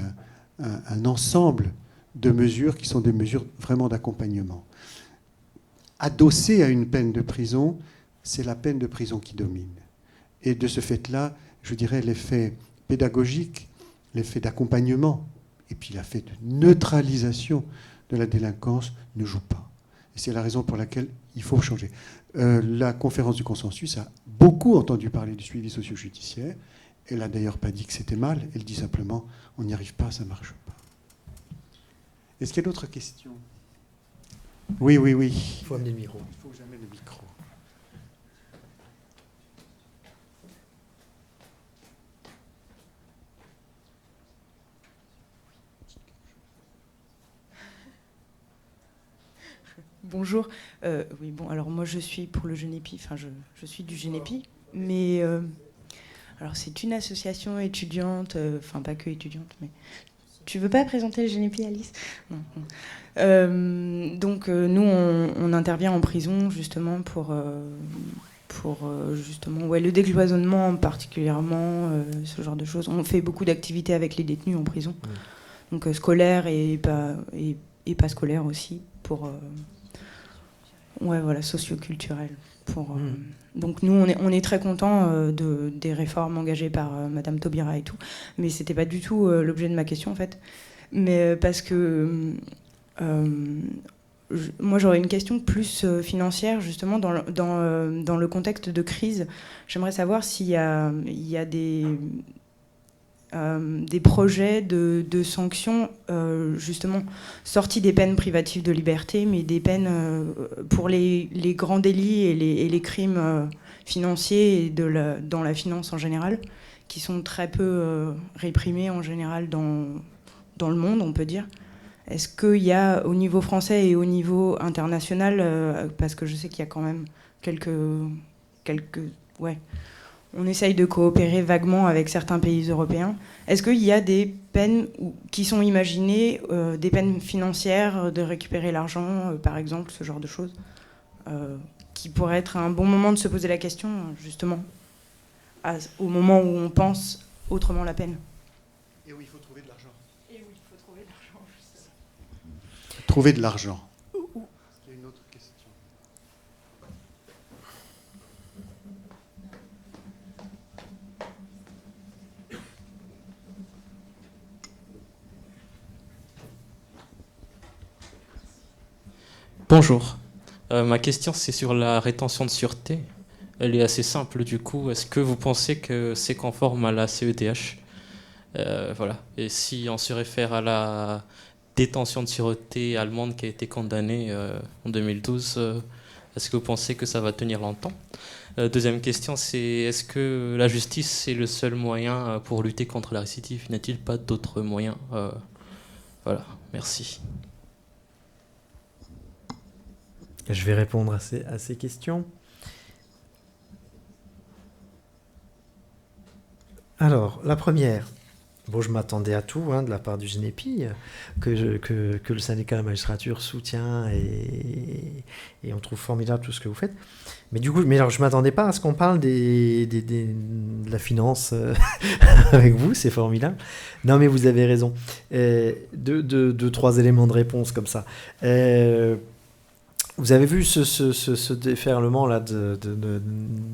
un ensemble de mesures qui sont des mesures vraiment d'accompagnement. Adossé à une peine de prison, c'est la peine de prison qui domine. Et de ce fait-là, je dirais, l'effet pédagogique, l'effet d'accompagnement, et puis l'effet de neutralisation de la délinquance ne joue pas. Et c'est la raison pour laquelle il faut changer. La conférence du consensus a beaucoup entendu parler du suivi socio-judiciaire. Elle n'a d'ailleurs pas dit que c'était mal. Elle dit simplement, on n'y arrive pas, ça ne marche pas. Est-ce qu'il y a d'autres questions ? Oui. Il faut amener le micro. Il faut que j'amène le micro. Bonjour. Oui, bon, alors moi je suis pour le Genepi, enfin je suis du Genepi, mais alors c'est une association étudiante, enfin pas que étudiante, mais tu veux pas présenter le Genepi, Alice ? Non. Donc nous on intervient en prison justement pour justement le décloisonnement particulièrement, ce genre de choses. On fait beaucoup d'activités avec les détenus en prison, donc scolaires et pas scolaires aussi pour socioculturel. Donc nous, on est très contents des réformes engagées par Madame Taubira et tout, mais c'était pas du tout l'objet de ma question en fait. Mais parce que moi j'aurais une question plus financière justement dans le contexte de crise. J'aimerais savoir s'il y a des projets de sanctions justement sortis des peines privatives de liberté, mais des peines pour les grands délits et les crimes financiers et dans la finance en général, qui sont très peu réprimés en général dans le monde, on peut dire. Est-ce qu'il y a au niveau français et au niveau international, parce que je sais qu'il y a quand même quelques on essaye de coopérer vaguement avec certains pays européens. Est-ce qu'il y a des peines qui sont imaginées, des peines financières, de récupérer l'argent, par exemple, ce genre de choses, qui pourrait être un bon moment de se poser la question, justement, au moment où on pense autrement la peine ? Et où il faut trouver de l'argent. Trouver de l'argent. Il y a une autre question. Bonjour. Ma question, c'est sur la rétention de sûreté. Elle est assez simple, du coup. Est-ce que vous pensez que c'est conforme à la CEDH ? Voilà. Et si on se réfère à la détention de sûreté allemande qui a été condamnée en 2012, est-ce que vous pensez que ça va tenir longtemps ? Deuxième question, c'est est-ce que la justice est le seul moyen pour lutter contre la récidive ? N'y a-t-il pas d'autres moyens ? Voilà, merci. Je vais répondre à ces questions. Alors, la première. Bon, je m'attendais à tout de la part du Genepi, que le syndicat de la magistrature soutient et on trouve formidable tout ce que vous faites. Mais du coup, alors, je ne m'attendais pas à ce qu'on parle de la finance avec vous, c'est formidable. Non, mais vous avez raison. Deux, trois éléments de réponse comme ça. Vous avez vu ce déferlement là de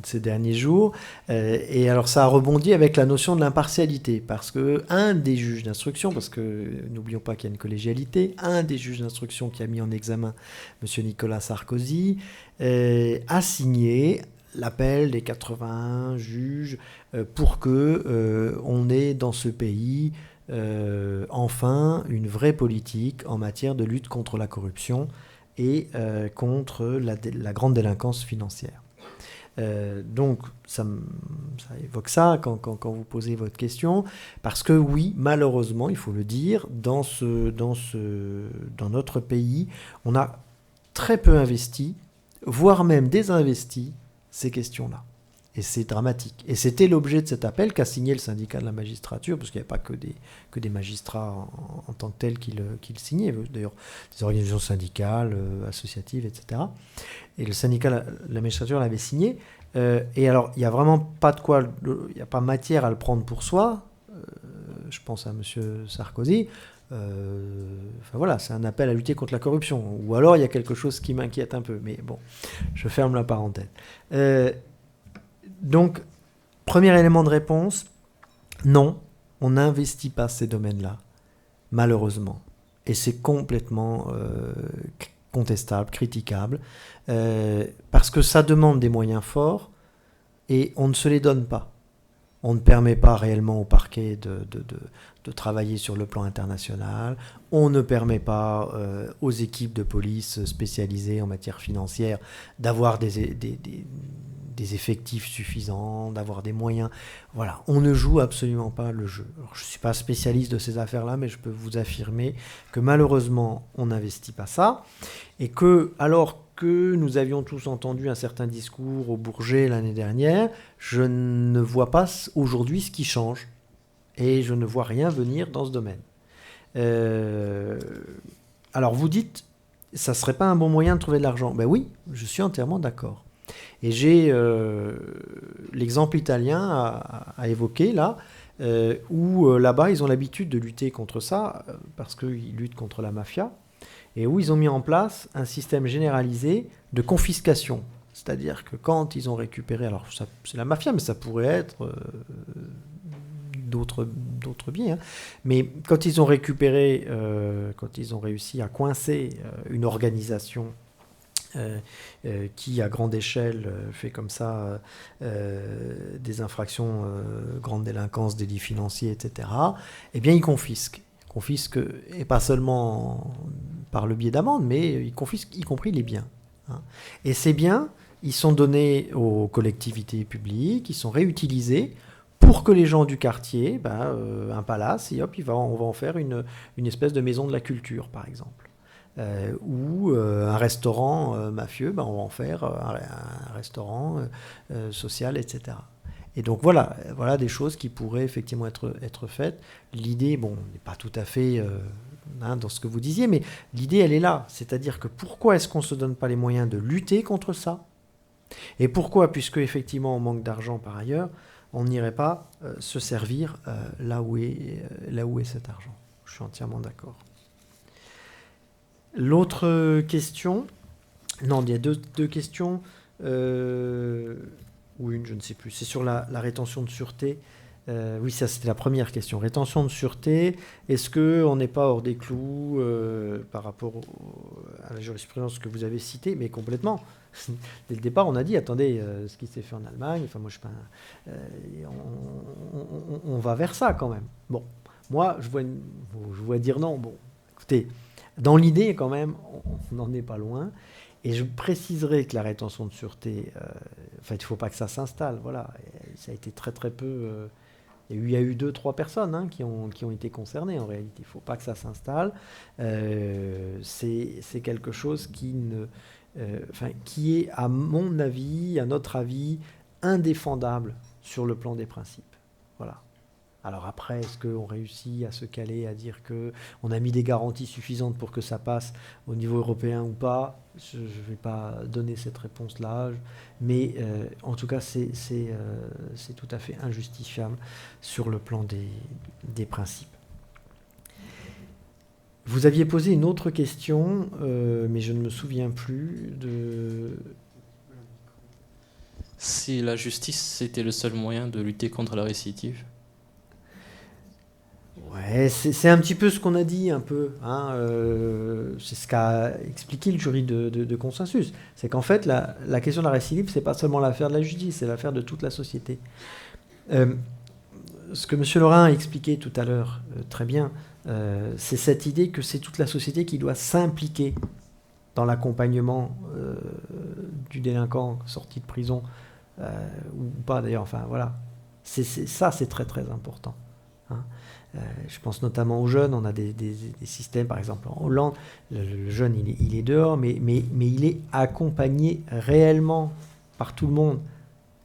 ces derniers jours, et alors ça a rebondi avec la notion de l'impartialité, parce que un des juges d'instruction, parce que n'oublions pas qu'il y a une collégialité, un des juges d'instruction qui a mis en examen M. Nicolas Sarkozy a signé l'appel des 81 juges pour que on ait dans ce pays enfin une vraie politique en matière de lutte contre la corruption et contre la grande délinquance financière. Donc, ça évoque ça quand vous posez votre question, parce que oui, malheureusement, il faut le dire, dans notre pays, on a très peu investi, voire même désinvesti ces questions-là. Et c'est dramatique. Et c'était l'objet de cet appel qu'a signé le syndicat de la magistrature, parce qu'il n'y avait pas que des magistrats en tant que tels qui le signaient, d'ailleurs des organisations syndicales, associatives, etc. Et le syndicat de la magistrature l'avait signé. Et alors, il n'y a vraiment pas il n'y a pas matière à le prendre pour soi. Je pense à M. Sarkozy. Enfin voilà, c'est un appel à lutter contre la corruption. Ou alors, il y a quelque chose qui m'inquiète un peu. Mais bon, je ferme la parenthèse. Donc, premier élément de réponse, non, on n'investit pas ces domaines-là, malheureusement. Et c'est complètement contestable, critiquable, parce que ça demande des moyens forts et on ne se les donne pas. On ne permet pas réellement au parquet de travailler sur le plan international. On ne permet pas aux équipes de police spécialisées en matière financière d'avoir des effectifs suffisants, d'avoir des moyens. Voilà, on ne joue absolument pas le jeu. Alors, je ne suis pas spécialiste de ces affaires-là, mais je peux vous affirmer que malheureusement, on n'investit pas ça. Et que, alors que nous avions tous entendu un certain discours au Bourget l'année dernière, je ne vois pas aujourd'hui ce qui change. Et je ne vois rien venir dans ce domaine. Alors vous dites, ça ne serait pas un bon moyen de trouver de l'argent. Ben oui, je suis entièrement d'accord. Et j'ai l'exemple italien à évoquer là, où là-bas ils ont l'habitude de lutter contre ça, parce qu'ils luttent contre la mafia, et où ils ont mis en place un système généralisé de confiscation. C'est-à-dire que quand ils ont récupéré, alors ça, c'est la mafia, mais ça pourrait être d'autres biais, hein. Mais quand ils ont récupéré, quand ils ont réussi à coincer une organisation qui, à grande échelle, fait comme ça des infractions, grande délinquance, délits financiers, etc., eh bien, ils confisquent. Ils confisquent, et pas seulement par le biais d'amendes, mais ils confisquent y compris les biens, hein. Et ces biens, ils sont donnés aux collectivités publiques, ils sont réutilisés pour que les gens du quartier, un palace, et hop, on va en faire une espèce de maison de la culture, par exemple. Ou un restaurant mafieux, on va en faire un restaurant social, etc. Et donc voilà des choses qui pourraient effectivement être faites. L'idée, n'est pas tout à fait dans ce que vous disiez, mais l'idée, elle est là. C'est-à-dire que pourquoi est-ce qu'on ne se donne pas les moyens de lutter contre ça ? Et pourquoi, puisque effectivement on manque d'argent par ailleurs, on n'irait pas se servir là où est cet argent. Je suis entièrement d'accord. L'autre question, non, il y a deux questions, ou une, je ne sais plus, c'est sur la rétention de sûreté. Oui, ça c'était la première question. Rétention de sûreté, est-ce qu'on n'est pas hors des clous par rapport à la jurisprudence que vous avez citée, mais complètement. Dès le départ, on a dit, attendez, ce qui s'est fait en Allemagne, enfin moi je suis pas, on va vers ça quand même. Bon, moi je vois dire non. Bon, écoutez, dans l'idée quand même, on n'en est pas loin. Et je préciserai que la rétention de sûreté, il ne faut pas que ça s'installe. Voilà, et ça a été très très peu. Il y a eu 2-3 personnes qui ont été concernées en réalité. Il ne faut pas que ça s'installe. C'est quelque chose qui est, à mon avis, à notre avis, indéfendable sur le plan des principes. Voilà. Alors après, est-ce qu'on réussit à se caler, à dire qu'on a mis des garanties suffisantes pour que ça passe au niveau européen ou pas ? Je ne vais pas donner cette réponse-là, mais en tout cas, c'est tout à fait injustifiable sur le plan des principes. Vous aviez posé une autre question, mais je ne me souviens plus de... Si la justice, c'était le seul moyen de lutter contre la récidive. Ouais, c'est un petit peu ce qu'on a dit, un peu. C'est ce qu'a expliqué le jury de consensus. C'est qu'en fait, la question de la récidive, c'est pas seulement l'affaire de la justice, c'est l'affaire de toute la société. Ce que M. Lorrain a expliqué tout à l'heure, très bien, c'est cette idée que c'est toute la société qui doit s'impliquer dans l'accompagnement du délinquant sorti de prison ou pas d'ailleurs, enfin voilà. Ça, c'est très très important. Hein. Je pense notamment aux jeunes, on a des systèmes, par exemple en Hollande, le jeune il est dehors, mais il est accompagné réellement par tout le monde,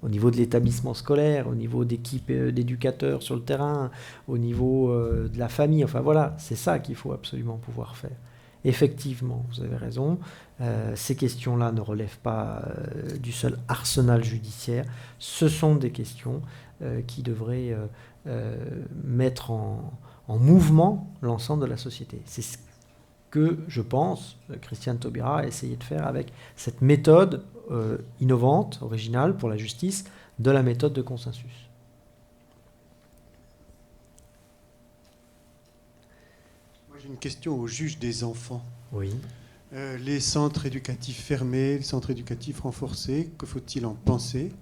au niveau de l'établissement scolaire, au niveau d'équipes d'éducateurs sur le terrain, au niveau de la famille, enfin voilà, c'est ça qu'il faut absolument pouvoir faire. Effectivement, vous avez raison, ces questions-là ne relèvent pas du seul arsenal judiciaire, ce sont des questions qui devraient mettre en mouvement l'ensemble de la société. C'est ce que, je pense, Christiane Taubira a essayé de faire avec cette méthode innovante, originale pour la justice, de la méthode de consensus. Moi, j'ai une question au juge des enfants. Oui. Les centres éducatifs fermés, les centres éducatifs renforcés, que faut-il en penser?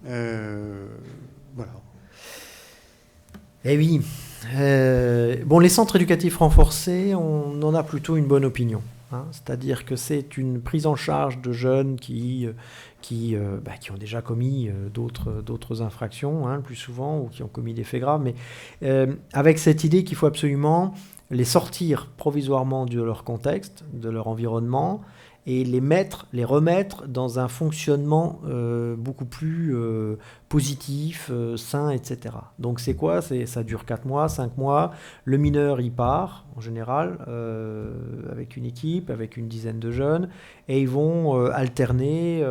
Voilà. Eh oui. Les centres éducatifs renforcés, on en a plutôt une bonne opinion. Hein. C'est-à-dire que c'est une prise en charge de jeunes qui ont déjà commis d'autres infractions, hein, le plus souvent, ou qui ont commis des faits graves, mais avec cette idée qu'il faut absolument les sortir provisoirement de leur contexte, de leur environnement, et les remettre dans un fonctionnement beaucoup plus positif, sain, etc. Donc c'est quoi? Ça dure 4 mois, 5 mois. Le mineur, il part, en général, avec une équipe, avec une dizaine de jeunes, et ils vont alterner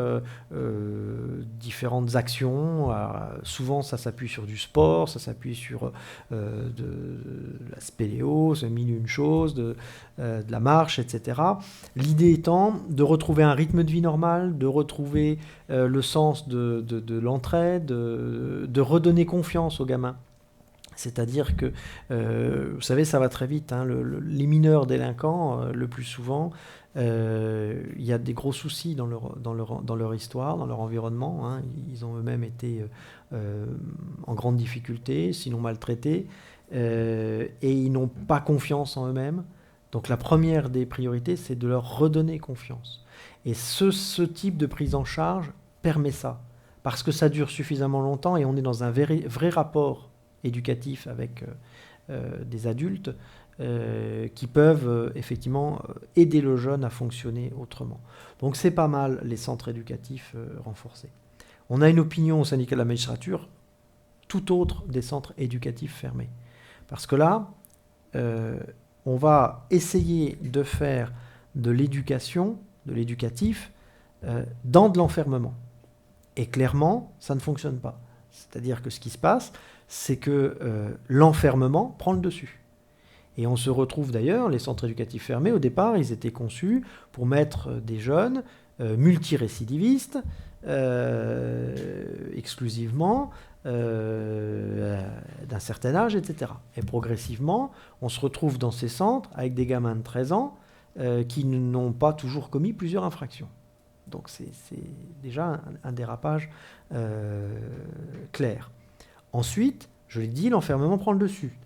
différentes actions. Alors, souvent, ça s'appuie sur du sport, ça s'appuie sur de la spéléo, mille une choses, de la marche, etc. L'idée étant de retrouver un rythme de vie normal, de retrouver le sens de l'entraide, de redonner confiance aux gamins. C'est-à-dire que, vous savez, ça va très vite. Hein, les mineurs délinquants, le plus souvent, il y a des gros soucis dans leur histoire, dans leur environnement. Hein. Ils ont eux-mêmes été en grande difficulté, sinon maltraités, et ils n'ont pas confiance en eux-mêmes. Donc la première des priorités, c'est de leur redonner confiance. Et ce type de prise en charge permet ça, parce que ça dure suffisamment longtemps et on est dans un vrai rapport éducatif avec des adultes qui peuvent effectivement aider le jeune à fonctionner autrement. Donc c'est pas mal les centres éducatifs renforcés. On a une opinion au syndicat de la magistrature tout autre des centres éducatifs fermés. Parce que là, on va essayer de faire de l'éducation, de l'éducatif, dans de l'enfermement. Et clairement, ça ne fonctionne pas. C'est-à-dire que ce qui se passe, c'est que l'enfermement prend le dessus. Et on se retrouve d'ailleurs, les centres éducatifs fermés, au départ, ils étaient conçus pour mettre des jeunes multirécidivistes, exclusivement, d'un certain âge, etc. Et progressivement, on se retrouve dans ces centres avec des gamins de 13 ans qui n'ont pas toujours commis plusieurs infractions. Donc c'est déjà un dérapage clair. Ensuite, je l'ai dit, l'enfermement prend le dessus.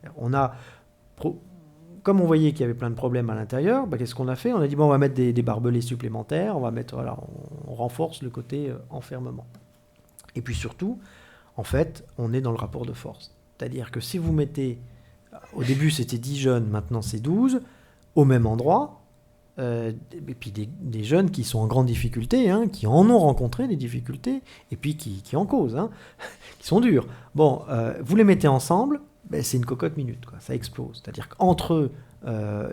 Comme on voyait qu'il y avait plein de problèmes à l'intérieur, qu'est-ce qu'on a fait? On a dit, on va mettre des barbelés supplémentaires, on renforce le côté enfermement. Et puis surtout, en fait, on est dans le rapport de force. C'est-à-dire que si vous mettez, au début c'était 10 jeunes, maintenant c'est 12, au même endroit, et puis des jeunes qui sont en grande difficulté, hein, qui en ont rencontré des difficultés, et puis qui en causent, hein, qui sont durs. Vous les mettez ensemble, c'est une cocotte minute, quoi, ça explose. C'est-à-dire qu'entre eux,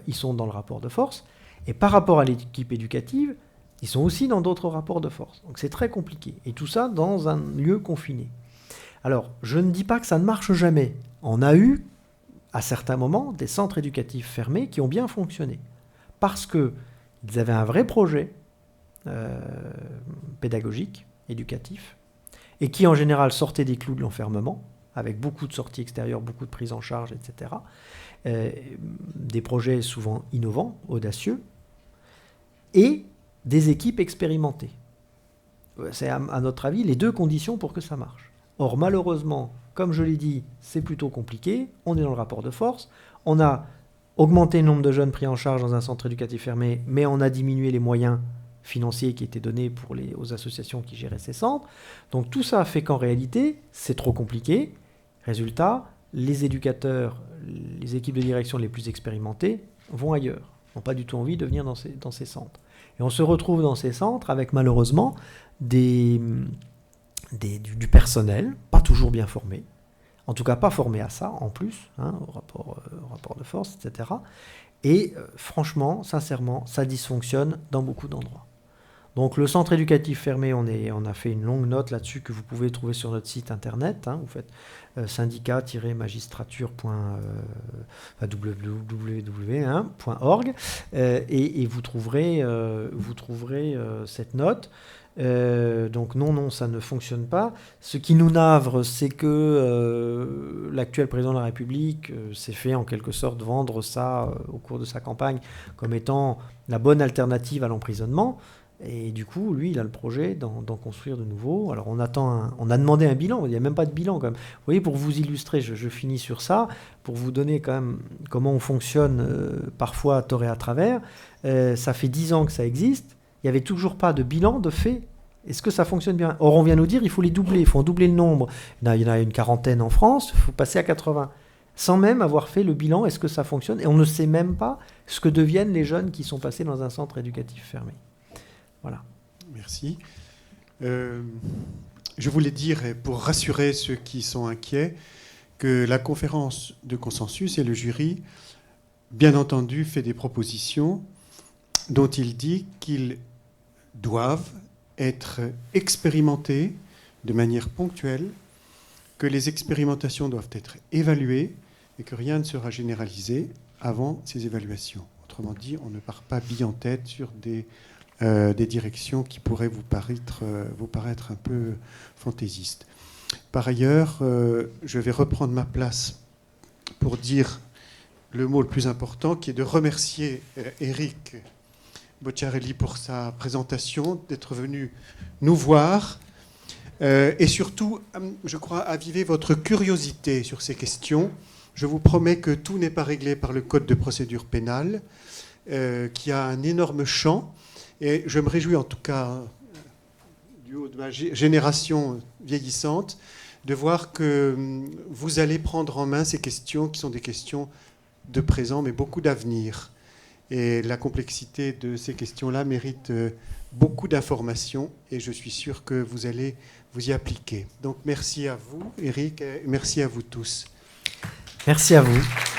ils sont dans le rapport de force, et par rapport à l'équipe éducative, ils sont aussi dans d'autres rapports de force. Donc c'est très compliqué. Et tout ça dans un lieu confiné. Alors, je ne dis pas que ça ne marche jamais. On a eu, à certains moments, des centres éducatifs fermés qui ont bien fonctionné. Parce qu'ils avaient un vrai projet pédagogique, éducatif, et qui, en général, sortaient des clous de l'enfermement, avec beaucoup de sorties extérieures, beaucoup de prises en charge, etc. Des projets souvent innovants, audacieux, et des équipes expérimentées. C'est, à notre avis, les deux conditions pour que ça marche. Or, malheureusement, comme je l'ai dit, c'est plutôt compliqué. On est dans le rapport de force. On a augmenté le nombre de jeunes pris en charge dans un centre éducatif fermé, mais on a diminué les moyens financiers qui étaient donnés aux associations qui géraient ces centres. Donc tout ça a fait qu'en réalité, c'est trop compliqué. Résultat, les éducateurs, les équipes de direction les plus expérimentées vont ailleurs, n'ont pas du tout envie de venir dans ces centres. Et on se retrouve dans ces centres avec malheureusement du personnel, pas toujours bien formé, en tout cas pas formé à ça en plus, au rapport de force, etc. Et franchement, sincèrement, ça dysfonctionne dans beaucoup d'endroits. Donc le centre éducatif fermé, on a fait une longue note là-dessus que vous pouvez trouver sur notre site internet. Vous faites syndicat-magistrature.org et vous trouverez cette note. Donc non, ça ne fonctionne pas. Ce qui nous navre, c'est que l'actuel président de la République s'est fait en quelque sorte vendre ça au cours de sa campagne comme étant la bonne alternative à l'emprisonnement. Et du coup, lui, il a le projet d'en construire de nouveau. Alors on a demandé un bilan, il n'y a même pas de bilan quand même. Vous voyez, pour vous illustrer, je finis sur ça, pour vous donner quand même comment on fonctionne parfois à tort et à travers. Ça fait 10 ans que ça existe, il n'y avait toujours pas de bilan de fait. Est-ce que ça fonctionne bien ? Or, on vient nous dire il faut les doubler, il faut en doubler le nombre. Il y en a une quarantaine en France, il faut passer à 80. Sans même avoir fait le bilan, est-ce que ça fonctionne ? Et on ne sait même pas ce que deviennent les jeunes qui sont passés dans un centre éducatif fermé. Voilà. Merci. Je voulais dire, pour rassurer ceux qui sont inquiets, que la conférence de consensus et le jury, bien entendu, fait des propositions dont il dit qu'ils doivent être expérimentés de manière ponctuelle, que les expérimentations doivent être évaluées et que rien ne sera généralisé avant ces évaluations. Autrement dit, on ne part pas bille en tête sur des directions qui pourraient vous paraître un peu fantaisistes. Par ailleurs, je vais reprendre ma place pour dire le mot le plus important, qui est de remercier Éric Bocciarelli pour sa présentation, d'être venu nous voir et surtout, je crois, aviver votre curiosité sur ces questions. Je vous promets que tout n'est pas réglé par le Code de procédure pénale, qui a un énorme champ. Et je me réjouis en tout cas, du haut de ma génération vieillissante, de voir que vous allez prendre en main ces questions qui sont des questions de présent, mais beaucoup d'avenir. Et la complexité de ces questions-là mérite beaucoup d'informations et je suis sûr que vous allez vous y appliquer. Donc merci à vous, Éric, et merci à vous tous. Merci à vous.